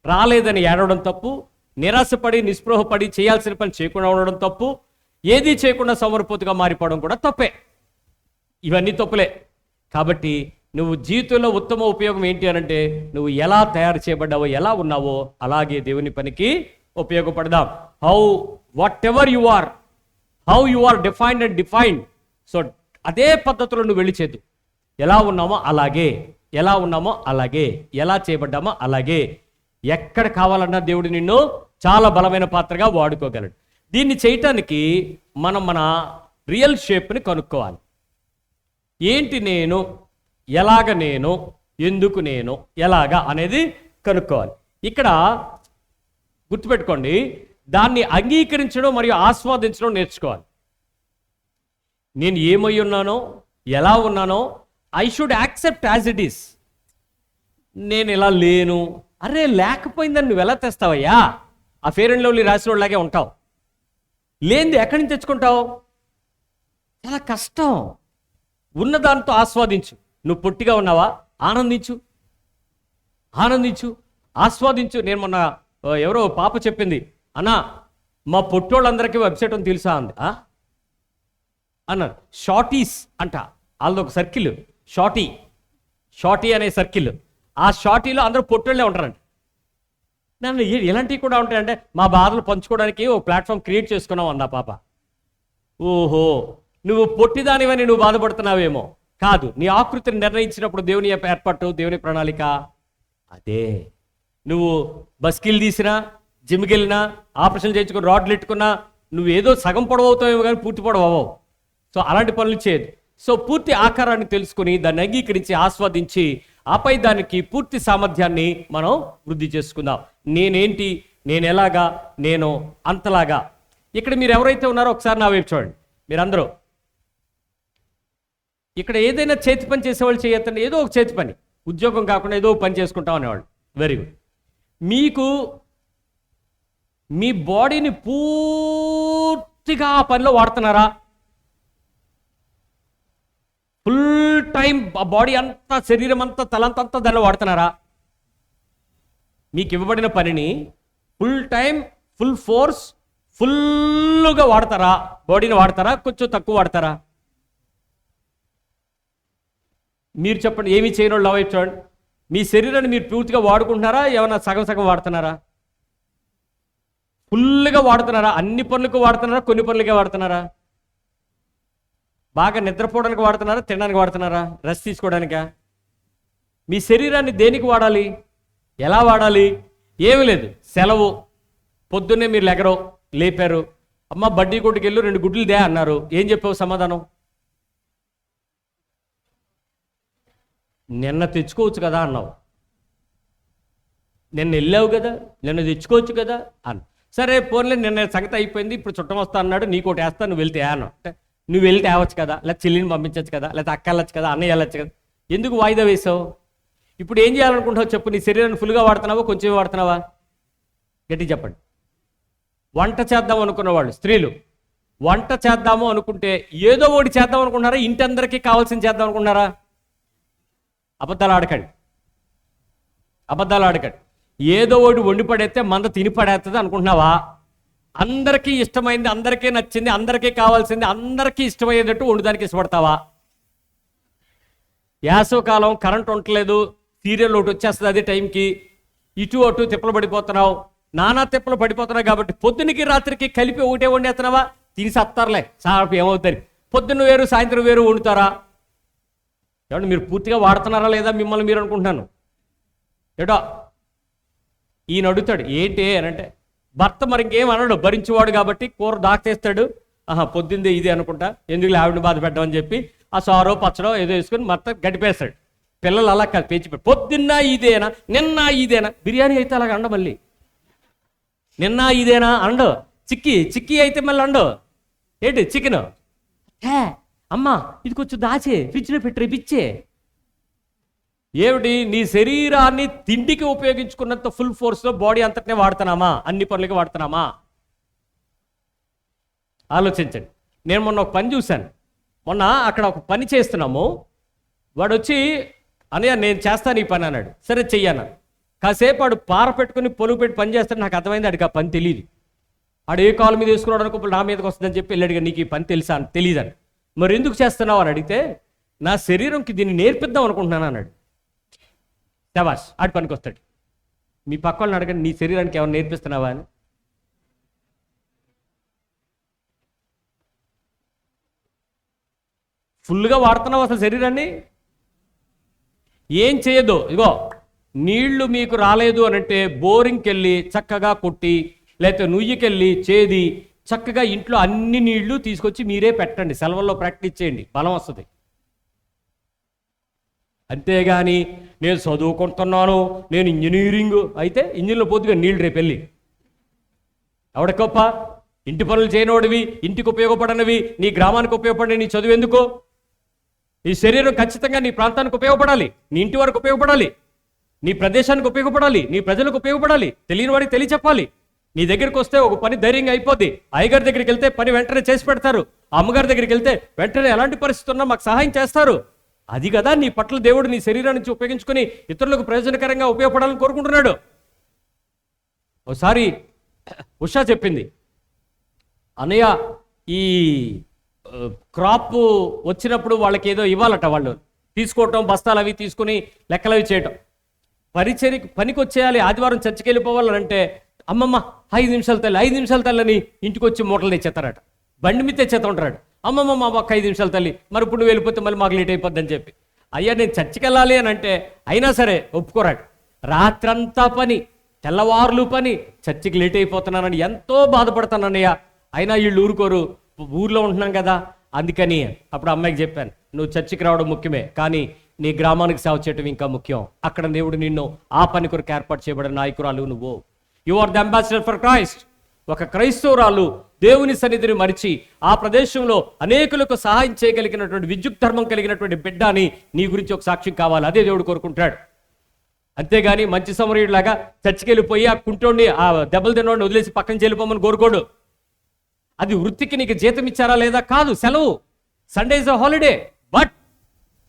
రాలేదని ఏడవడం తప్పు, నిరాశపడి నిస్పృహపడి చేయాల్సిన పని చేయకుండా ఉండడం తప్పు, ఏది చేయకుండా సమర్పూతిగా మారిపోవడం కూడా తప్పే. ఇవన్నీ తప్పులే. కాబట్టి నువ్వు జీవితంలో ఉత్తమ ఉపయోగం ఏంటి అనంటే, నువ్వు ఎలా తయారు చేయబడ్డావో, ఎలా ఉన్నావో అలాగే దేవుని పనికి ఉపయోగపడదాం. Whatever you are, how you are defined and defined. So అదే పద్ధతిలో నువ్వు వెళ్ళి చేద్దు. ఎలా ఉన్నామో అలాగే, ఎలా ఉన్నామో అలాగే, ఎలా చేయబడ్డామో అలాగే. ఎక్కడ కావాలన్నా దేవుడు నిన్ను చాలా బలమైన పాత్రగా వాడుకోగలడు. దీన్ని చేయటానికి మనం మన రియల్ షేప్ని కనుక్కోవాలి. ఏంటి నేను, ఎలాగ నేను, ఎందుకు నేను, ఎలాగా అనేది కనుక్కోవాలి. ఇక్కడ గుర్తుపెట్టుకోండి, దాన్ని అంగీకరించడం మరియు ఆస్వాదించడం నేర్చుకోవాలి. నేను ఏమై ఉన్నానో, ఎలా ఉన్నానో, I should accept as it is. నేను ఇలా లేను, అరే లేకపోయిందని నువ్వు ఎలా తెస్తావయ్యా? ఆ ఫెయిర్ అండ్ లవ్లీ రాసిన వాళ్ళలాగే ఉంటావు. లేనిది ఎక్కడి నుంచి తెచ్చుకుంటావు? చాలా కష్టం. ఉన్నదాంతో ఆస్వాదించు. నువ్వు పొట్టిగా ఉన్నావా? ఆనందించు, ఆస్వాదించు. నేను మొన్న ఎవరో పాప చెప్పింది, అన్నా మా పొట్టోళ్ళందరికీ వెబ్సైట్ అని తెలుసా అంది. అన్నారు. షార్టీస్ అంట, వాళ్ళది ఒక సర్కిల్, షార్టీ అనే సర్కిల్. ఆ షార్టీలో అందరూ పొట్టోళ్ళే ఉంటారంట. నన్ను ఎలాంటివి కూడా ఉంటాయంటే, మా బాధలు పంచుకోవడానికి ఒక ప్లాట్ఫామ్ క్రియేట్ చేసుకున్నావు అందా పాప. ఓహో, నువ్వు పొట్టిదానివని నువ్వు బాధపడుతున్నావేమో. కాదు, నీ ఆకృతిని నిర్ణయించినప్పుడు దేవుని ఏర్పాటు, దేవుని ప్రణాళిక అదే. నువ్వు బస్కిల్ తీసినా, జిమ్కి వెళ్ళినా, ఆపరేషన్ చేయించుకుని రాడ్లు ఎట్టుకున్నా, నువ్వేదో సగం పొడవవుతావేమో కానీ పూర్తి పొడవవు. సో అలాంటి పనులు చేయదు. సో పూర్తి ఆకారాన్ని తెలుసుకుని దాన్ని అంగీకరించి ఆస్వాదించి ఆపై దానికి పూర్తి సామర్థ్యాన్ని మనం వృద్ధి చేసుకుందాం. నేనేంటి, నేను ఎలాగా, నేను అంతలాగా. ఇక్కడ మీరు ఎవరైతే ఉన్నారో ఒకసారి నా వైపు చూడండి. మీరందరూ ఇక్కడ ఏదైనా చేతి పని చేసేవాళ్ళు చేయొద్దండి. ఏదో ఒక చేతి పని, ఉద్యోగం కాకుండా ఏదో ఒక పని చేసుకుంటాం అనేవాళ్ళు. Very good. మీకు మీ బాడీని పూర్తిగా ఆ పనిలో వాడుతున్నారా? ఫుల్ టైం ఆ బాడీ అంతా, శరీరం అంతా, తలంతంతా దానిలో వాడుతున్నారా? మీకు ఇవ్వబడిన పనిని ఫుల్ టైం, ఫుల్ ఫోర్స్, ఫుల్గా వాడతారా? బాడీని వాడతారా? కొంచెం తక్కువ వాడతారా? మీరు చెప్పండి. ఏమీ చేయని వాళ్ళు వైపు చూడండి. మీ శరీరాన్ని మీరు పూర్తిగా వాడుకుంటున్నారా? ఏమన్నా సగం సగం వాడుతున్నారా? ఫుల్గా వాడుతున్నారా? అన్ని పనులకు వాడుతున్నారా? కొన్ని పనులకే వాడుతున్నారా? బాగా నిద్రపోవడానికి వాడుతున్నారా? తినడానికి వాడుతున్నారా? రెస్ట్ తీసుకోవడానికా? మీ శరీరాన్ని దేనికి వాడాలి? ఎలా వాడాలి? ఏమీ లేదు. సెలవు, పొద్దున్నే మీరు లేపారు, అమ్మ బడ్డీ కొట్టుకు వెళ్ళు 2 గుడ్లు దే అన్నారు. ఏం చెప్పావు సమాధానం? నిన్న తెచ్చుకోవచ్చు కదా అన్నావు. నిన్న వెళ్ళావు కదా, నిన్న తెచ్చుకోవచ్చు కదా అన్న. సరే పోన్లే, నిన్న సంగతి అయిపోయింది, ఇప్పుడు చుట్టం వస్తా అన్నాడు, నీకోటి వేస్తా, నువ్వు వెళ్తే అన్నావు. అంటే నువ్వు వెళ్తే అవ్వచ్చు కదా, లేదా చెల్లిని పంపించవచ్చు కదా, లేదా అక్క వెళ్ళచ్చు కదా, అన్నయ్య వెళ్ళచ్చు కదా. ఎందుకు వాయిదా వేసావు? ఇప్పుడు ఏం చేయాలనుకుంటావు చెప్పు? నీ శరీరాన్ని ఫుల్గా వాడుతున్నావా, కొంచెం వాడుతున్నావా? గట్టి చెప్పండి. వంట చేద్దాం అనుకున్న వాళ్ళు, స్త్రీలు వంట చేద్దాము అనుకుంటే ఏదో ఒకటి చేద్దాం అనుకుంటున్నారా? ఇంటి అందరికీ కావాల్సింది చేద్దాం అనుకుంటున్నారా? అబద్ధాలు ఆడకండి. ఏదో ఒకటి వండి పడేస్తే మంద తిని పడేస్తుంది అనుకుంటున్నావా? అందరికీ ఇష్టమైంది, అందరికీ నచ్చింది, అందరికీ కావాల్సింది, అందరికీ ఇష్టమయ్యేటట్టు వండుదానికి ఇష్టపడతావా? యాసవకాలం కరెంట్ ఉండలేదు, సీరియల్ ఒకటి వచ్చేస్తుంది అదే టైంకి, ఇటు అటు తిప్పలు పడిపోతున్నావు, నానా తిప్పలు పడిపోతున్నావు కాబట్టి పొద్దునికి రాత్రికి కలిపి ఒకటే వండేస్తున్నావా? తిని సత్తారులే, సాపు ఏమవుతుంది, పొద్దున్న వేరు సాయంత్రం వేరు వండుతారా? ఏమంటే మీరు పూర్తిగా వాడుతున్నారా లేదా మిమ్మల్ని మీరు అనుకుంటున్నాను. ఏటో ఈయన అడుగుతాడు ఏంటి అని అంటే, భర్త మరి ఇంకేం అనడు, భరించేవాడు కాబట్టి కూర దాచేస్తాడు. పొద్దుందే ఇది అనుకుంటా, ఎందుకు ఆవిడని బాధ పెట్టమని చెప్పి ఆ సారో పచ్చడో ఏదో వేసుకొని మొత్తం గడిపేస్తాడు. పిల్లలు అలా కాదు, పేచి పొద్దున్న ఇదేనా, నిన్న ఇదేనా. బిర్యానీ అయితే అలాగ అండ, మళ్ళీ నిన్న ఇదేనా అండు. చిక్కీ అయితే మళ్ళీ అండు. ఏంటి చికెన్, అమ్మా ఇది కొంచెం దాచే, ఫ్రిడ్జ్లో పెట్టి రేపిచ్చే. ఏమిటి, నీ శరీరాన్ని తిండికి ఉపయోగించుకున్నంత ఫుల్ ఫోర్స్లో బాడీ అంతటినే వాడుతున్నామా? అన్ని పనులకి వాడుతున్నామా? ఆలోచించండి. నేను మొన్న ఒక పని చూశాను. మొన్న అక్కడ ఒక పని చేస్తున్నాము, వాడు వచ్చి అన్నయ్య నేను చేస్తాను ఈ పని అన్నాడు. సరే చెయ్యను. కాసేపు వాడు పార పెట్టుకుని పొలుగు పెట్టి పని చేస్తాడు. నాకు అర్థమైంది ఆడికి ఆ పని తెలియదు. ఆడు ఏ కాలు మీద వేసుకున్నాడు అనుకో నా మీదకి వస్తుందని చెప్పి వెళ్ళాడుగా, నీకు ఈ పని తెలుసా అని. తెలియదని. మరి ఎందుకు చేస్తున్నావు అని అడిగితే, నా శరీరంకి దీన్ని నేర్పిద్దాం అనుకుంటున్నాను అన్నాడు. శబాష్, ఆడి పనికి వస్తాడు. మీ పక్క వాళ్ళని అడగండి, నీ శరీరానికి ఏమైనా నేర్పిస్తున్నావా అని. ఫుల్గా వాడుతున్నావు అసలు శరీరాన్ని? ఏం చేయదు. ఇగో నీళ్లు మీకు రాలేదు అనంటే బోరింగ్కి వెళ్ళి చక్కగా కొట్టి, లేకపోతే నుయ్యికెళ్ళి చేది చక్కగా ఇంట్లో అన్ని నీళ్లు తీసుకొచ్చి మీరే పెట్టండి. సెలవుల్లో ప్రాక్టీస్ చేయండి, బలం వస్తుంది. అంతేగాని నేను చదువుకుంటున్నాను, నేను ఇంజనీరింగ్ అయితే ఇంజిన్లో పోతుగా నీళ్ళు రేపు వెళ్ళి ఎవడ గొప్ప? ఇంటి పనులు చేయనోడివి, ఇంటికి ఉపయోగపడనివి, నీ గ్రామానికి ఉపయోగపడే నీ చదువు ఎందుకో? నీ శరీరం ఖచ్చితంగా నీ ప్రాంతానికి ఉపయోగపడాలి, నీ ఇంటి వరకు ఉపయోగపడాలి, నీ ప్రదేశానికి ఉపయోగపడాలి, నీ ప్రజలకు ఉపయోగపడాలి. తెలియని వాడికి తెలియచెప్పాలి. నీ దగ్గరికి వస్తే ఒక పని ధైర్యంగా అయిపోద్ది. అయ్యగారి దగ్గరికి వెళ్తే పని వెంటనే చేసి పెడతారు. అమ్మగారి దగ్గరికి వెళ్తే వెంటనే ఎలాంటి పరిస్థితి ఉన్నా మాకు సహాయం చేస్తారు. అది కదా నీ పట్ల దేవుడు నీ శరీరం నుంచి ఉపయోగించుకొని ఇతరులకు ప్రయోజనకరంగా ఉపయోగపడాలని కోరుకుంటున్నాడు. ఒకసారి ఉషా చెప్పింది, అన్నయ్య ఈ క్రాప్ వచ్చినప్పుడు వాళ్ళకి ఏదో ఇవ్వాలట, వాళ్ళు తీసుకోవటం, బస్తాలు అవి తీసుకుని లెక్కలు అవి చేయటం. పనికి వచ్చేయాలి, ఆదివారం చర్చికి వెళ్ళిపోవాలంటే అమ్మమ్మ 5 నిమిషాలు తల్లి 5 నిమిషాలు తల్లని ఇంటికి వచ్చి మూటలు తెచ్చేస్తారట. బండి మీద తెచ్చేస్తా ఉంటారట. అమ్మమ్మ మా మాకు 5 నిమిషాలు తల్లి, మరి ఇప్పుడు నువ్వు వెళ్ళిపోతే మళ్ళీ మాకు లేట్ అయిపోద్దని చెప్పి. అయ్యా నేను చర్చికి వెళ్ళాలి అని అంటే అయినా సరే ఒప్పుకోరాడు. రాత్రంతా పని, తెల్లవారులు పని, చర్చికి లేట్ అయిపోతున్నానని ఎంతో బాధపడతానన్నయ్య. అయినా వీళ్ళు ఊరుకోరు, ఊర్లో ఉంటున్నాం కదా అందుకని. అప్పుడు అమ్మాయికి చెప్పాను, నువ్వు చర్చికి రావడం ముఖ్యమే, కానీ నీ గ్రామానికి సేవ చేయడం ఇంకా ముఖ్యం. అక్కడ దేవుడు నిన్ను ఆ పని కొరకు ఏర్పాటు చేయబడిన నాయకురాలు నువ్వు. You are the ambassador for Christ. ఒక క్రైస్తవురాలు దేవుని సన్నిధిని మరిచి ఆ ప్రదేశంలో అనేకులకు సహాయం చేయగలిగినటువంటి విద్యుత్ ధర్మం కలిగినటువంటి బిడ్డ అని నీ గురించి ఒక సాక్ష్యం కావాలి. అదే దేవుడు కోరుకుంటాడు. అంతేగాని మంచి సమరయుడిలాగా చర్చికి వెళ్ళిపోయి ఆ కుంటోడిని, ఆ దెబ్బలు తిన్నోడిని వదిలేసి పక్కన చెల్లిపోమని కోరుకోడు. అది వృత్తికి నీకు జీతం ఇచ్చారా లేదా కాదు, సెలవు. Sunday is a holiday. But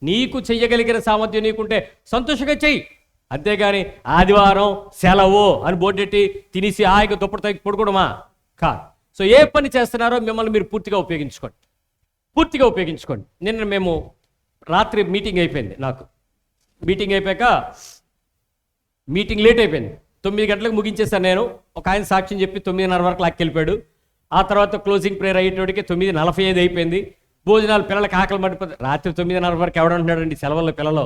నీకు చెయ్యగలిగిన సామర్థ్యం నీకుంటే సంతోషంగా చెయ్యి. అంతేగాని ఆదివారం సెలవు అని బోర్డెట్టి తినేసి హాయిగా దుప్పటి తగ్గి పడుకోవడమా కాదు. సో ఏ పని చేస్తున్నారో మిమ్మల్ని మీరు పూర్తిగా ఉపయోగించుకోండి. నిన్న మేము రాత్రి మీటింగ్ అయిపోయింది. నాకు మీటింగ్ అయిపోయాక మీటింగ్ లేట్ అయిపోయింది. 9 గంటలకు ముగించేసాను నేను. ఒక ఆయన సాక్ష్యం చెప్పి 9:30 వరకు లాక్కెళ్ళిపోయాడు. ఆ తర్వాత క్లోజింగ్ ప్రేయర్ అయ్యేటోడికి 9:45 అయిపోయింది. భోజనాలు పిల్లలకి ఆకలి మండిపోతుంది. రాత్రి 9:30 వరకు ఎవడంటున్నాడండి సెలవుల్లో పిల్లలు?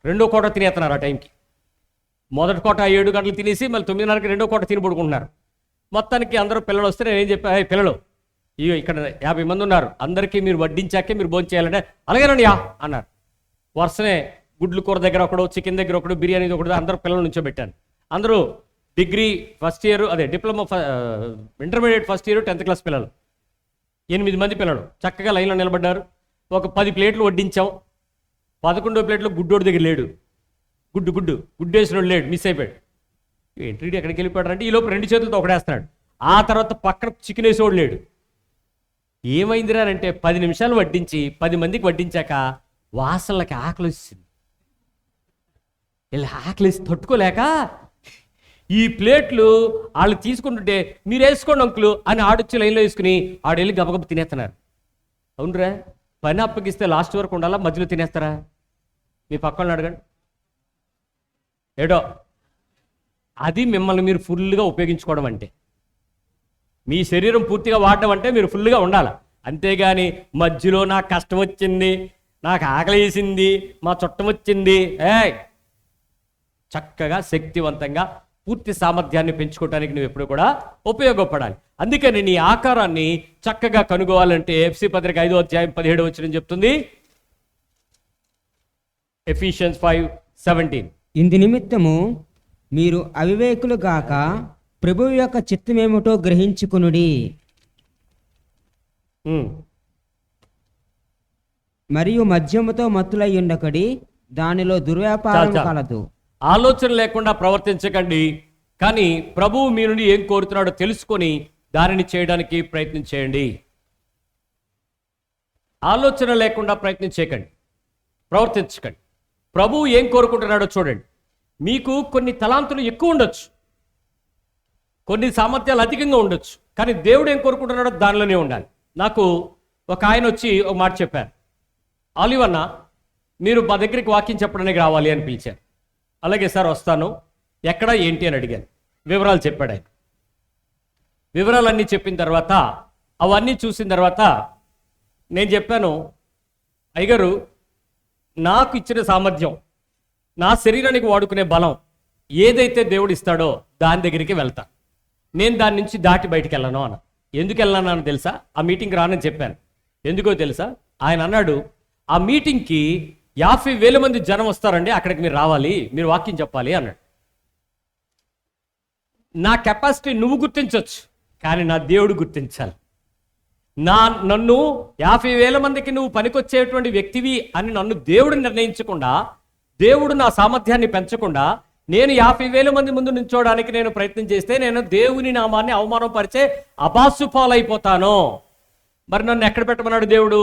రెండో కోట తినేస్తున్నారు ఆ టైంకి. మొదటి కోట 7 గంటలు తినేసి మళ్ళీ 9:30కి రెండో కోట తిని పడుకుంటున్నారు. మొత్తానికి అందరూ పిల్లలు వస్తే నేను ఏం చెప్పా, పిల్లలు ఇక ఇక్కడ 50 మంది ఉన్నారు, అందరికీ మీరు వడ్డించాకే మీరు భోజనం చేయాలంటే అలాగేనండి అన్నారు. వరుసనే గుడ్లు కూర దగ్గర ఒకడు, చికెన్ దగ్గర ఒకడు, బిర్యానీ ఒకడు, అందరూ పిల్లలు నుంచోబెట్టాను. అందరూ డిగ్రీ ఫస్ట్ ఇయర్, అదే diploma intermediate first year 10th class పిల్లలు, 8 మంది పిల్లలు చక్కగా లైన్లో నిలబడ్డారు. ఒక 10 ప్లేట్లు వడ్డించాం. 11వ ప్లేట్లో గుడ్డోడి దగ్గర లేడు. గుడ్డు వేసినోడు లేడు, మిస్ అయిపోయాడు. ఎంట్రీ ఎక్కడికి వెళ్ళిపోయాడు అంటే ఈ లోపు 2 చేతులతో ఒకడేస్తున్నాడు. ఆ తర్వాత పక్కన చికెన్ వేసేవాడు లేడు. ఏమైందిరా అంటే 10 నిమిషాలు వడ్డించి 10 మందికి వడ్డించాక వాసనలకి ఆకలి వచ్చింది. ఇలా ఆకలిసి తట్టుకోలేక ఈ ప్లేట్లు వాళ్ళు తీసుకుంటుంటే మీరు వేసుకోండి అంకులు అని ఆడొచ్చి లైన్లో వేసుకుని ఆడెళ్ళి గబగబ తినేస్తున్నారు. అవునరా, పని అప్పగిస్తే లాస్ట్ వరకు ఉండాలా, మధ్యలో తినేస్తారా? మీ పక్కన అడగండి. ఏడో అది మిమ్మల్ని మీరు ఫుల్గా ఉపయోగించుకోవడం అంటే, మీ శరీరం పూర్తిగా వాడడం అంటే మీరు ఫుల్గా ఉండాలి. అంతేగాని మధ్యలో నాకు కష్టం వచ్చింది, నాకు ఆకలి వేసింది, మా చుట్టం వచ్చింది, చక్కగా శక్తివంతంగా పూర్తి సామర్థ్యాన్ని పెంచుకోవడానికి నువ్వు ఎప్పుడు కూడా ఉపయోగపడాలి. అందుకని నీ ఆకారాన్ని చక్కగా కనుగోవాలంటే ఎఫ్సి పత్రిక 5వ అధ్యాయం 17వ వచనం చెప్తుంది. ఎఫిషియన్స్ 5:17 ఇందు నిమిత్తము మీరు అవివేకులు గాక ప్రభువు యొక్క చిత్తమేమిటో గ్రహించుకునుడి, మరియు మద్యముతో మత్తులై ఉండకడి, దానిలో దుర్వ్యాపారం కలదు. ఆలోచన లేకుండా ప్రవర్తించకండి, కానీ ప్రభువు మీ నుండి ఏం కోరుతున్నాడో తెలుసుకొని దానిని చేయడానికి ప్రయత్నం చేయండి. ఆలోచన లేకుండా ప్రయత్నం చేయకండి, ప్రవర్తించకండి. ప్రభువు ఏం కోరుకుంటున్నాడో చూడండి. మీకు కొన్ని తలాంతులు ఎక్కువ ఉండొచ్చు, కొన్ని సామర్థ్యాలు అధికంగా ఉండొచ్చు, కానీ దేవుడు ఏం కోరుకుంటున్నాడో దానిలోనే ఉండాలి. నాకు ఒక ఆయన వచ్చి ఒక మాట చెప్పారు, ఆలివన్న మీరు మా దగ్గరికి వాక్యం చెప్పడానికి రావాలి అని పిలిచారు. అలాగే సార్ వస్తాను, ఎక్కడ ఏంటి అని అడిగాను. వివరాలు చెప్పాడు ఆయన. వివరాలన్నీ చెప్పిన తర్వాత అవన్నీ చూసిన తర్వాత నేను చెప్పాను, అయ్యగారు నాకు ఇచ్చిన సామర్థ్యం, నా శరీరానికి వాడుకునే బలం ఏదైతే దేవుడు ఇస్తాడో దాని దగ్గరికి వెళ్తా, నేను దాని నుంచి దాటి బయటికి వెళ్ళను అన్న. ఎందుకు వెళ్ళాను తెలుసా? ఆ మీటింగ్కి రానని చెప్పాను. ఎందుకో తెలుసా? ఆయన అన్నాడు, ఆ మీటింగ్కి 50,000 మంది జనం వస్తారండి, అక్కడికి మీరు రావాలి, మీరు వాక్యం చెప్పాలి అన్నాడు. నా కెపాసిటీ నువ్వు గుర్తించవచ్చు, కానీ నా దేవుడు గుర్తించాలి. నన్ను 50,000 మందికి నువ్వు పనికొచ్చేటువంటి వ్యక్తివి అని నన్ను దేవుడు నిర్ణయించకుండా, దేవుడు నా సామర్థ్యాన్ని పెంచకుండా, నేను 50,000 మంది ముందు నిల్చోవడానికి నేను ప్రయత్నం చేస్తే నేను దేవుని నామాన్ని అవమానపరిచే అబాసుపాలైపోతాను. మరి నన్ను ఎక్కడ పెట్టమన్నాడు దేవుడు?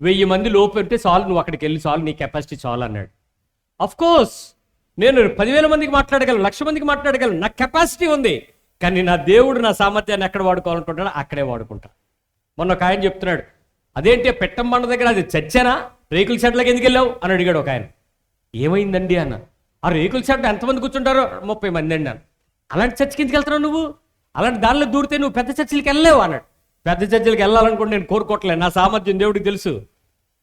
1000 మంది లోపు ఉంటే చాలు, నువ్వు అక్కడికి వెళ్ళి చాలు, నీ కెపాసిటీ చాలు అన్నాడు. అఫ్ కోర్స్ నేను 10,000 మందికి మాట్లాడగలను, 1,00,000 మందికి మాట్లాడగలను, నా కెపాసిటీ ఉంది. కానీ నా దేవుడు నా సామర్థ్యాన్ని ఎక్కడ వాడుకోవాలనుకుంటాడో అక్కడే వాడుకుంటా. మొన్న ఒక ఆయన చెప్తున్నాడు, అదేంటి పెట్టంబండ దగ్గర అది చచ్చానా, రేకుల షెడ్లోకి ఎందుకు వెళ్ళావు అని అడిగాడు ఒక ఆయన. ఏమైందండి అన్న. ఆ రేకుల షెడ్ ఎంతమంది కూర్చుంటారో? 30 మంది అండి అన్న. అలాంటి చర్చికి ఎందుకు వెళ్తున్నావు నువ్వు? అలాంటి దానిలో దూరితే నువ్వు పెద్ద చర్చిలకి వెళ్ళలేవు అన్నాడు. పెద్ద చర్చిలకి వెళ్ళాలనుకుంటే నేను కోరుకోవట్లేదు, నా సామర్థ్యం దేవుడికి తెలుసు,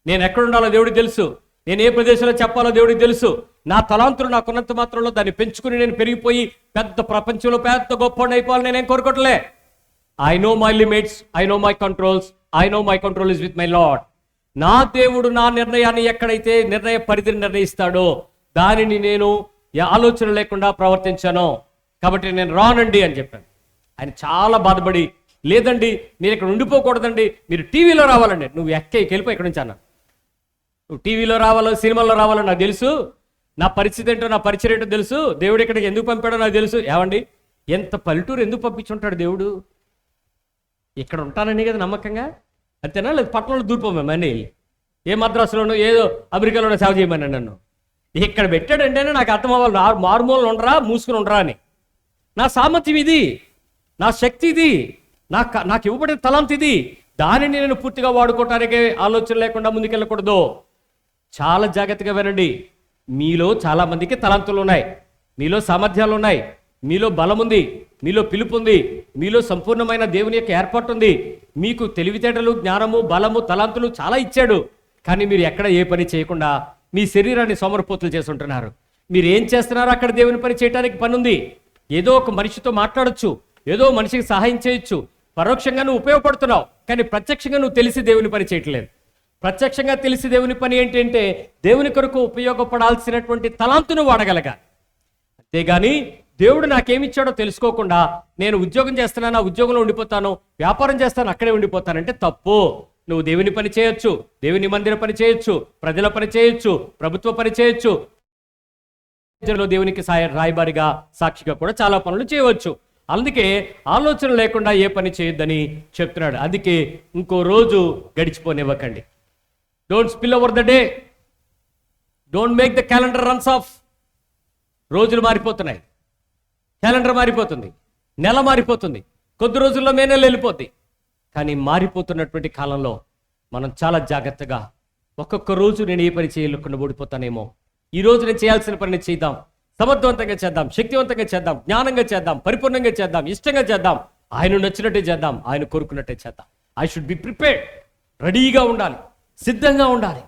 నేను ఎక్కడ ఉండాలో దేవుడికి తెలుసు, నేను ఏ ప్రదేశంలో చెప్పాలో దేవుడికి తెలుసు. నా తలాంతులు నాకున్నంత మాత్రంలో దాన్ని పెంచుకుని నేను పెరిగిపోయి పెద్ద ప్రపంచంలో పెద్ద గొప్ప అయిపోవాలి నేనేం కోరుకోవట్లే. I know my limits, I know my controls, I know my control is with my Lord. నా దేవుడు నా నిర్ణయాన్ని ఎక్కడైతే నిర్ణయ పరిధిని నిర్ణయిస్తాడో దానిని నేను ఆలోచన లేకుండా ప్రవర్తించాను, కాబట్టి నేను రానండి అని చెప్పాను. ఆయన చాలా బాధపడి, లేదండి మీరు ఇక్కడ ఉండిపోకూడదండి, మీరు టీవీలో రావాలండి. నువ్వు వెళ్ళిపో ఇక్కడ నుంచి అన్న. నువ్వు టీవీలో రావాలో సినిమాల్లో రావాలో నాకు తెలుసు, నా పరిస్థితి ఏంటో నా పరిచయం ఏంటో తెలుసు, దేవుడు ఇక్కడికి ఎందుకు పంపాడో నాకు తెలుసు. ఏమండి ఎంత పల్లెటూరు ఎందుకు పంపించుంటాడు దేవుడు? ఇక్కడ ఉంటానని కదా నమ్మకంగా, అంతేనా? లేదు పట్టణంలో దూరిపోమని ఏ మద్రాసులోనో ఏదో అమెరికాలోనో సేవ చేయమని నన్ను ఇక్కడ పెట్టాడంటేనే నాకు అర్థం అవ్వాలి. మారుమూలను ఉండరా, మూసుకుని ఉండరా అని. నా సామర్థ్యం ఇది, నా శక్తి ఇది, నాకు ఇవ్వబడిన తలాంత్ ఇది. దానిని నేను పూర్తిగా వాడుకోవటానికే ఆలోచన లేకుండా ముందుకెళ్ళకూడదు. చాలా జాగ్రత్తగా వినండి. మీలో చాలా మందికి తలాంతులు ఉన్నాయి, మీలో సామర్థ్యాలు ఉన్నాయి, మీలో బలం ఉంది, మీలో పిలుపు ఉంది, మీలో సంపూర్ణమైన దేవుని యొక్క ఏర్పాటు ఉంది. మీకు తెలివితేటలు, జ్ఞానము, బలము, తలాంతులు చాలా ఇచ్చాడు. కానీ మీరు ఎక్కడ ఏ పని చేయకుండా మీ శరీరాన్ని సోమరిపోతులు చేస్తుంటున్నారు. మీరు ఏం చేస్తున్నారో అక్కడ దేవుని పని చేయడానికి పని ఉంది. ఏదో ఒక మనిషితో మాట్లాడొచ్చు, ఏదో మనిషికి సహాయం చేయొచ్చు, పరోక్షంగా నువ్వు ఉపయోగపడుతున్నావు. కానీ ప్రత్యక్షంగా నువ్వు తెలిసి దేవుని పని చేయట్లేదు. ప్రత్యక్షంగా తెలిసి దేవుని పని ఏంటంటే దేవుని కొరకు ఉపయోగపడాల్సినటువంటి తలాంతును వాడగలగాలి. అంతేగాని దేవుడు నాకేమిచ్చాడో తెలుసుకోకుండా నేను ఉద్యోగం చేస్తున్నాను, ఆ ఉద్యోగంలో ఉండిపోతాను, వ్యాపారం చేస్తాను, అక్కడే ఉండిపోతానంటే తప్పు. నువ్వు దేవుని పని చేయొచ్చు, దేవుని మందిర పని చేయొచ్చు, ప్రజల పని చేయొచ్చు, ప్రభుత్వ పని చేయొచ్చు, దేవునికి రాయబారిగా సాక్షిగా కూడా చాలా పనులు చేయవచ్చు. అందుకే ఆలోచన లేకుండా ఏ పని చేయొద్దని చెప్తున్నాడు. అందుకే ఇంకో రోజు గడిచిపోనివ్వకండి. Don't spill over the day, don't make the calendar runs off. రోజులు మారిపోతున్నాయి, క్యాలెండర్ మారిపోతుంది, నెల మారిపోతుంది, కొద్ది రోజుల్లో మే నెల వెళ్ళిపోద్ది. కానీ మారిపోతున్నటువంటి కాలంలో మనం చాలా జాగ్రత్తగా ఒక్కొక్క రోజు నేను ఏ పని చేయలేకుండా ఓడిపోతానేమో, ఈ రోజు నేను చేయాల్సిన పనిని చేద్దాం, సమర్థవంతంగా చేద్దాం, శక్తివంతంగా చేద్దాం, జ్ఞానంగా చేద్దాం, పరిపూర్ణంగా చేద్దాం, ఇష్టంగా చేద్దాం, ఆయన నచ్చినట్టే చేద్దాం, ఆయన కోరుకున్నట్టే చేద్దాం. ఐ షుడ్ బి ప్రిపేర్డ్, రెడీగా ఉండాలి, సిద్ధంగా ఉండాలి.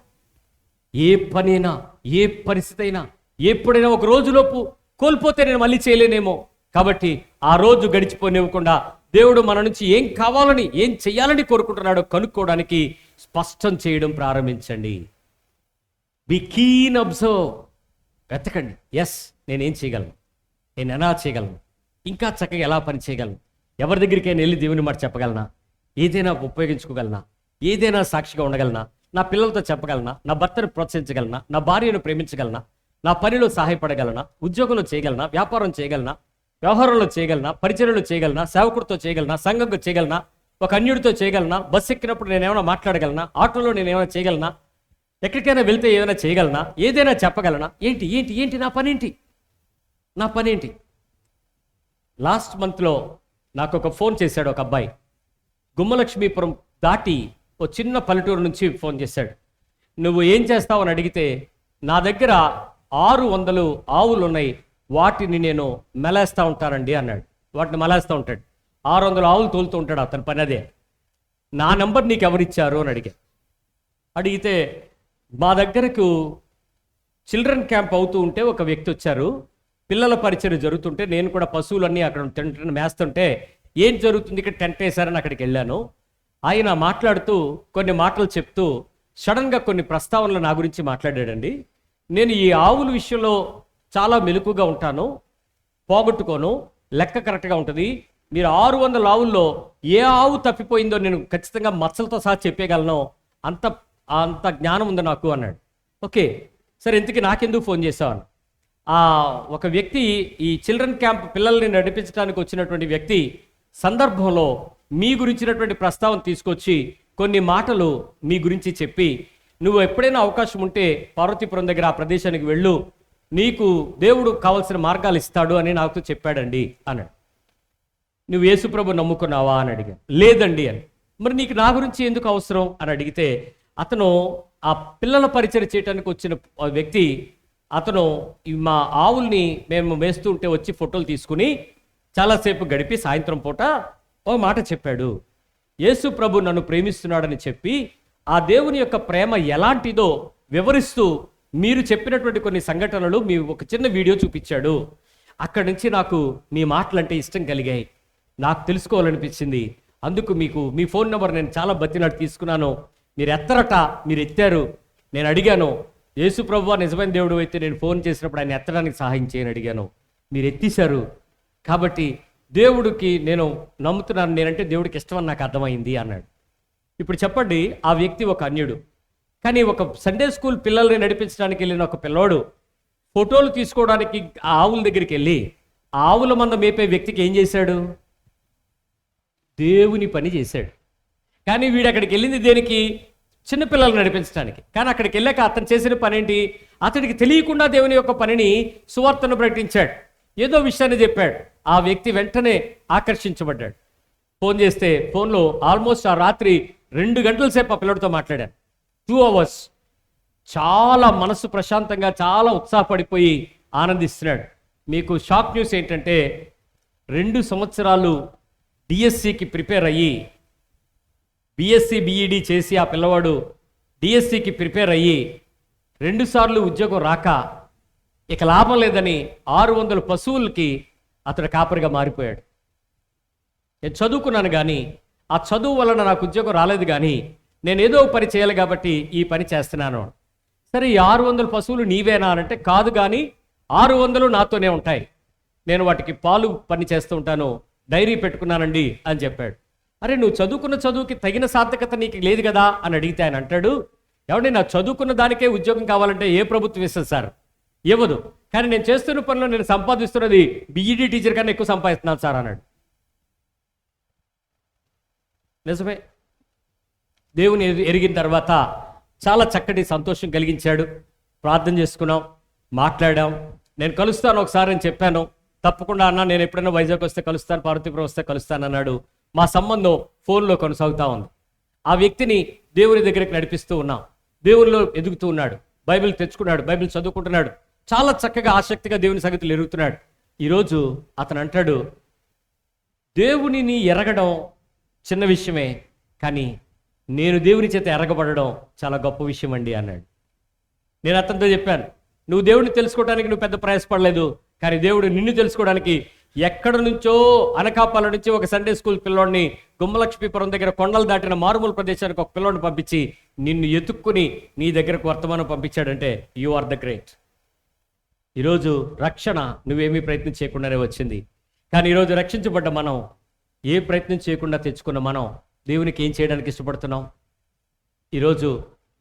ఏ పనైనా, ఏ పరిస్థితి అయినా, ఎప్పుడైనా ఒక రోజులోపు కోల్పోతే నేను మళ్ళీ చేయలేనేమో. కాబట్టి ఆ రోజు గడిచిపోనివ్వకుండా దేవుడు మన నుంచి ఏం కావాలని, ఏం చెయ్యాలని కోరుకుంటున్నాడో కనుక్కోవడానికి స్పష్టం చేయడం ప్రారంభించండి. బి కీన్ అబ్జర్వ్, వెతకండి. ఎస్, నేనేం చేయగలను, నేను ఎలా చేయగలను, ఇంకా చక్కగా ఎలా పని చేయగలను, ఎవరి దగ్గరికైనా వెళ్ళి దేవుని మాట చెప్పగలనా, ఏదైనా ఉపయోగించుకోగలనా, ఏదైనా సాక్షిగా ఉండగలనా, నా పిల్లలతో చెప్పగలనా, నా భర్తను ప్రోత్సహించగలనా, నా భార్యను ప్రేమించగలనా, నా పనిలో సహాయపడగలనా, ఉద్యోగంలో చేయగలనా, వ్యాపారం చేయగలనా, వ్యవహారంలో చేయగలనా, పరిచర్యలో చేయగలనా, సేవకుడితో చేయగలనా, సంఘంతో చేయగలనా, ఒక అన్యుడితో చేయగలనా, బస్సు ఎక్కినప్పుడు నేను ఏమైనా మాట్లాడగలనా, ఆటోలో నేను ఏమైనా చేయగలనా, ఎక్కడికైనా వెళ్తే ఏమైనా చేయగలనా, ఏదైనా చెప్పగలనా, ఏంటి ఏంటి ఏంటి నా పని ఏంటి. లాస్ట్ మంత్లో నాకు ఒక ఫోన్ చేశాడు ఒక అబ్బాయి. గుమ్మలక్ష్మీపురం దాటి ఓ చిన్న పల్లెటూరు నుంచి ఫోన్ చేశాడు. నువ్వు ఏం చేస్తావు అని అడిగితే, నా దగ్గర 600 ఆవులు ఉన్నాయి, వాటిని నేను మెలేస్తూ ఉంటానండి అన్నాడు. వాటిని మలేస్తూ ఉంటాడు, 600 ఆవులు తోలుతూ ఉంటాడు, అతని పని అదే. నా నెంబర్ నీకు ఎవరిచ్చారు అని అడిగితే మా దగ్గరకు చిల్డ్రన్ క్యాంప్ అవుతూ ఉంటే ఒక వ్యక్తి వచ్చారు, పిల్లల పరిచయం జరుగుతుంటే నేను కూడా పశువులన్నీ అక్కడ మేస్తుంటే ఏం జరుగుతుంది ఇక్కడ టెంట్ వేశారని అక్కడికి వెళ్ళాను. ఆయన మాట్లాడుతూ కొన్ని మాటలు చెప్తూ సడన్గా కొన్ని ప్రస్తావనలు నా గురించి మాట్లాడాడండి. నేను ఈ ఆవుల విషయంలో చాలా మెలకుగా ఉంటాను, పోగొట్టుకోను, లెక్క కరెక్ట్గా ఉంటుంది. మీరు 600 ఆవుల్లో ఏ ఆవు తప్పిపోయిందో నేను ఖచ్చితంగా మచ్చలతో సహా చెప్పేయగలను, అంత జ్ఞానం ఉంది నాకు అన్నాడు. ఓకే సరే, ఇంతకీ నాకెందుకు ఫోన్ చేశాను? ఒక వ్యక్తి, ఈ చిల్డ్రన్ క్యాంప్ పిల్లల్ని నడిపించడానికి వచ్చినటువంటి వ్యక్తి సందర్భంలో మీ గురించినటువంటి ప్రస్తావన తీసుకొచ్చి కొన్ని మాటలు మీ గురించి చెప్పి, నువ్వు ఎప్పుడైనా అవకాశం ఉంటే పార్వతీపురం దగ్గర ఆ ప్రదేశానికి వెళ్ళు, నీకు దేవుడు కావాల్సిన మార్గాలు ఇస్తాడు అని నాకు చెప్పాడండి అన్నాడు. నువ్వు యేసుప్రభు నమ్ముకున్నావా అని అడిగాను. లేదండి అని. మరి నీకు నా గురించి ఎందుకు అవసరం అని అడిగితే, అతను ఆ పిల్లల పరిచయం చేయడానికి వచ్చిన వ్యక్తి, అతను మా ఆవుల్ని మేము వేస్తూ ఉంటే వచ్చి ఫోటోలు తీసుకుని చాలాసేపు గడిపి సాయంత్రం పూట ఒక మాట చెప్పాడు. యేసు ప్రభు నన్ను ప్రేమిస్తున్నాడని చెప్పి ఆ దేవుని యొక్క ప్రేమ ఎలాంటిదో వివరిస్తూ మీరు చెప్పినటువంటి కొన్ని సంఘటనలు మీ ఒక చిన్న వీడియో చూపించాడు. అక్కడి నుంచి నాకు మీ మాటలంటే ఇష్టం కలిగాయి. నాకు తెలుసుకోవాలనిపించింది. అందుకు మీకు మీ ఫోన్ నెంబర్ నేను చాలా బతిలాడి తీసుకున్నాను. మీరు ఎత్తరట, మీరు ఎత్తారు. నేను అడిగాను, యేసు ప్రభువా నిజమైన దేవుడు అయితే నేను ఫోన్ చేసినప్పుడు ఆయన ఎత్తడానికి సహాయం చేయని అడిగాను. మీరు ఎత్తేశారు. కాబట్టి దేవుడికి నేను నమ్ముతున్నాను, నేనంటే దేవుడికి ఇష్టమని నాకు అర్థమైంది అన్నాడు. ఇప్పుడు చెప్పండి, ఆ వ్యక్తి ఒక అన్యుడు. కానీ ఒక సండే స్కూల్ పిల్లల్ని నడిపించడానికి వెళ్ళిన ఒక పిల్లోడు ఫోటోలు తీసుకోవడానికి ఆ ఆవుల దగ్గరికి వెళ్ళి ఆ ఆవుల మంద మేపే వ్యక్తికి ఏం చేశాడు? దేవుని పని చేశాడు. కానీ వీడు అక్కడికి వెళ్ళింది దేనికి? చిన్నపిల్లలు నడిపించడానికి. కానీ అక్కడికి వెళ్ళాక అతను చేసిన పని ఏంటి? అతడికి తెలియకుండా దేవుని యొక్క పనిని, సువార్తను ప్రకటించాడు. ఏదో విషయాన్ని చెప్పాడు. ఆ వ్యక్తి వెంటనే ఆకర్షించబడ్డాడు. ఫోన్ చేస్తే ఫోన్లో ఆల్మోస్ట్ ఆ రాత్రి 2 గంటల సేపు ఆ పిల్లడితో మాట్లాడాను. 2 hours. చాలా మనసు ప్రశాంతంగా, చాలా ఉత్సాహపడిపోయి ఆనందిస్తున్నాడు. మీకు షాక్ న్యూస్ ఏంటంటే 2 సంవత్సరాలు డిఎస్సికి ప్రిపేర్ అయ్యి, బిఎస్సి బిఈడి చేసి ఆ పిల్లవాడు డిఎస్సికి ప్రిపేర్ అయ్యి 2 సార్లు ఉద్యోగం రాక ఇక లాభం లేదని 600 పశువులకి అతడు కాపరిగా మారిపోయాడు. నేను చదువుకున్నాను కానీ ఆ చదువు వలన నాకు ఉద్యోగం రాలేదు, కానీ నేను ఏదో పని చేయాలి కాబట్టి ఈ పని చేస్తున్నాను. సరే, ఈ 600 పశువులు నీవేనా అంటే కాదు, కానీ 600 నాతోనే ఉంటాయి. నేను వాటికి పాలు పని చేస్తూ ఉంటాను, డైరీ పెట్టుకున్నానండి అని చెప్పాడు. అరే, నువ్వు చదువుకున్న చదువుకి తగిన సార్థకత నీకు లేదు కదా అని అడిగితే ఆయన అంటాడు, ఏమంటే నా చదువుకున్న దానికే ఉద్యోగం కావాలంటే ఏ ప్రభుత్వం ఇస్తుంది సార్? ఇవ్వదు. కానీ నేను చేస్తున్న పనిలో నేను సంపాదిస్తున్నది బిఈడి టీచర్ కన్నా ఎక్కువ సంపాదిస్తున్నాను సార్ అన్నాడు. నిజమే. దేవుని ఎరిగిన తర్వాత చాలా చక్కటి సంతోషం కలిగించాడు. ప్రార్థన చేసుకున్నాం, మాట్లాడాం. నేను కలుస్తాను ఒకసారి అని చెప్పాను. తప్పకుండా అన్నా, నేను ఎప్పుడైనా వైజాగ్ వస్తే కలుస్తాను, పార్వతీపురం వస్తే కలుస్తాను అన్నాడు. మా సంబంధం ఫోన్లో కొనసాగుతూ ఉంది. ఆ వ్యక్తిని దేవుని దగ్గరికి నడిపిస్తూ ఉన్నాం. దేవునిలో ఎదుగుతూ ఉన్నాడు. బైబిల్ తెచ్చుకున్నాడు, బైబిల్ చదువుకుంటున్నాడు. చాలా చక్కగా ఆసక్తిగా దేవుని సంగతులు ఎరుగుతున్నాడు. ఈరోజు అతను అంటాడు, దేవునిని ఎరగడం చిన్న విషయమే, కానీ నేను దేవుని చేత ఎరగబడడం చాలా గొప్ప విషయం అండి అన్నాడు. నేను అతనితో చెప్పాను, నువ్వు దేవుడిని తెలుసుకోవడానికి నువ్వు పెద్ద ప్రయాసపడలేదు, కానీ దేవుడు నిన్ను తెలుసుకోవడానికి ఎక్కడ నుంచో అనకాపల్లి నుంచి ఒక సండే స్కూల్ పిల్లోడిని గుమ్మలక్ష్మీపురం దగ్గర కొండలు దాటిన మారుమూల ప్రదేశానికి ఒక పిల్లోడిని పంపించి నిన్ను ఎత్తుక్కుని నీ దగ్గరకు వర్తమానం పంపించాడంటే యు ఆర్ ద గ్రేట్. ఈరోజు రక్షణ నువ్వేమీ ప్రయత్నం చేయకుండానే వచ్చింది. కానీ ఈరోజు రక్షించబడ్డ మనం ఏ ప్రయత్నం చేయకుండా తెచ్చుకున్న మనం దేవునికి ఏం చేయడానికి ఇష్టపడుతున్నాం? ఈరోజు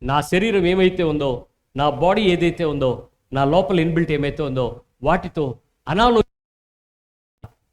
నా శరీరం ఏమైతే ఉందో, నా బాడీ ఏదైతే ఉందో, నా లోపల ఇన్బిల్ట్ ఏమైతే ఉందో, వాటితో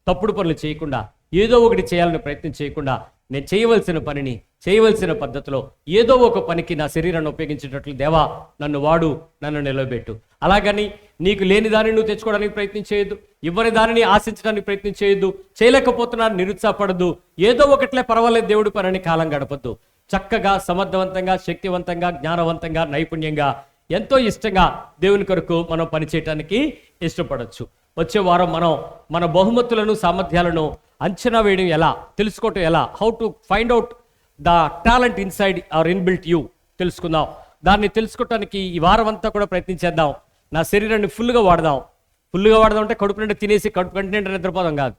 తప్పుడు పనులు చేయకుండా, ఏదో ఒకటి చేయాలని ప్రయత్నం చేయకుండా, నేను చేయవలసిన పనిని చేయవలసిన పద్ధతిలో ఏదో ఒక పనికి నా శరీరాన్ని ఉపయోగించేటట్లు దేవా నన్ను వాడు, నన్ను నిలబెట్టు. అలాగని నీకు లేని దానిని నువ్వు తెచ్చుకోవడానికి ప్రయత్నం చేయొద్దు, ఇవ్వని దానిని ఆశించడానికి ప్రయత్నం చేయొద్దు, చేయలేకపోతున్నాను నిరుత్సాహపడద్దు, ఏదో ఒకట్లే పర్వాలేదు దేవుడి పనిని కాలం గడపద్దు. చక్కగా, సమర్థవంతంగా, శక్తివంతంగా, జ్ఞానవంతంగా, నైపుణ్యంగా, ఎంతో ఇష్టంగా దేవుని కొరకు మనం పనిచేయటానికి ఇష్టపడవచ్చు. వచ్చే వారం మనం మన బహుమతులను, సామర్థ్యాలను అంచనా వేయడం ఎలా, తెలుసుకోవటం ఎలా, how to find out the talent inside or inbuilt you తెలుసుకుందాం. దాన్ని తెలుసుకోవటానికి ఈ వారం అంతా కూడా ప్రయత్నించేద్దాం. నా శరీరాన్ని ఫుల్గా వాడదాం. ఫుల్గా వాడదాం అంటే కడుపు నిండా తినేసి కడుపు కంటి నిండా నిద్రపోదాం కాదు.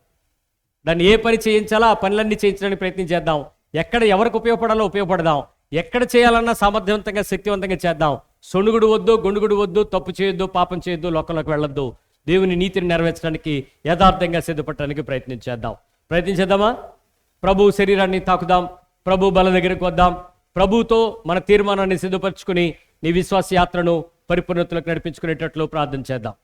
దాన్ని ఏ పని చేయించాలో ఆ పనులన్నీ చేయించడానికి ప్రయత్నం చేద్దాం. ఎక్కడ ఎవరికి ఉపయోగపడాలో ఉపయోగపడదాం. ఎక్కడ చేయాలన్నా సామర్థ్యవంతంగా, శక్తివంతంగా చేద్దాం. సొణుగుడు వద్దు, గొణుగుడు వద్దు, తప్పు చేయొద్దు, పాపం చేయొద్దు, లోకంలోకి వెళ్ళొద్దు. దేవుని నీతిని నెరవేర్చడానికి, యథార్థంగా సిద్ధపడటానికి ప్రయత్నించేద్దామా? ప్రభు శరీరాన్ని తాకుదాం, ప్రభు బల దగ్గరకు వద్దాం, ప్రభుతో మన తీర్మానాన్ని సిద్ధపరచుకుని నీ విశ్వాస యాత్రను పరిపూర్ణతలకు నడిపించుకునేటట్లు ప్రార్థన చేద్దాం.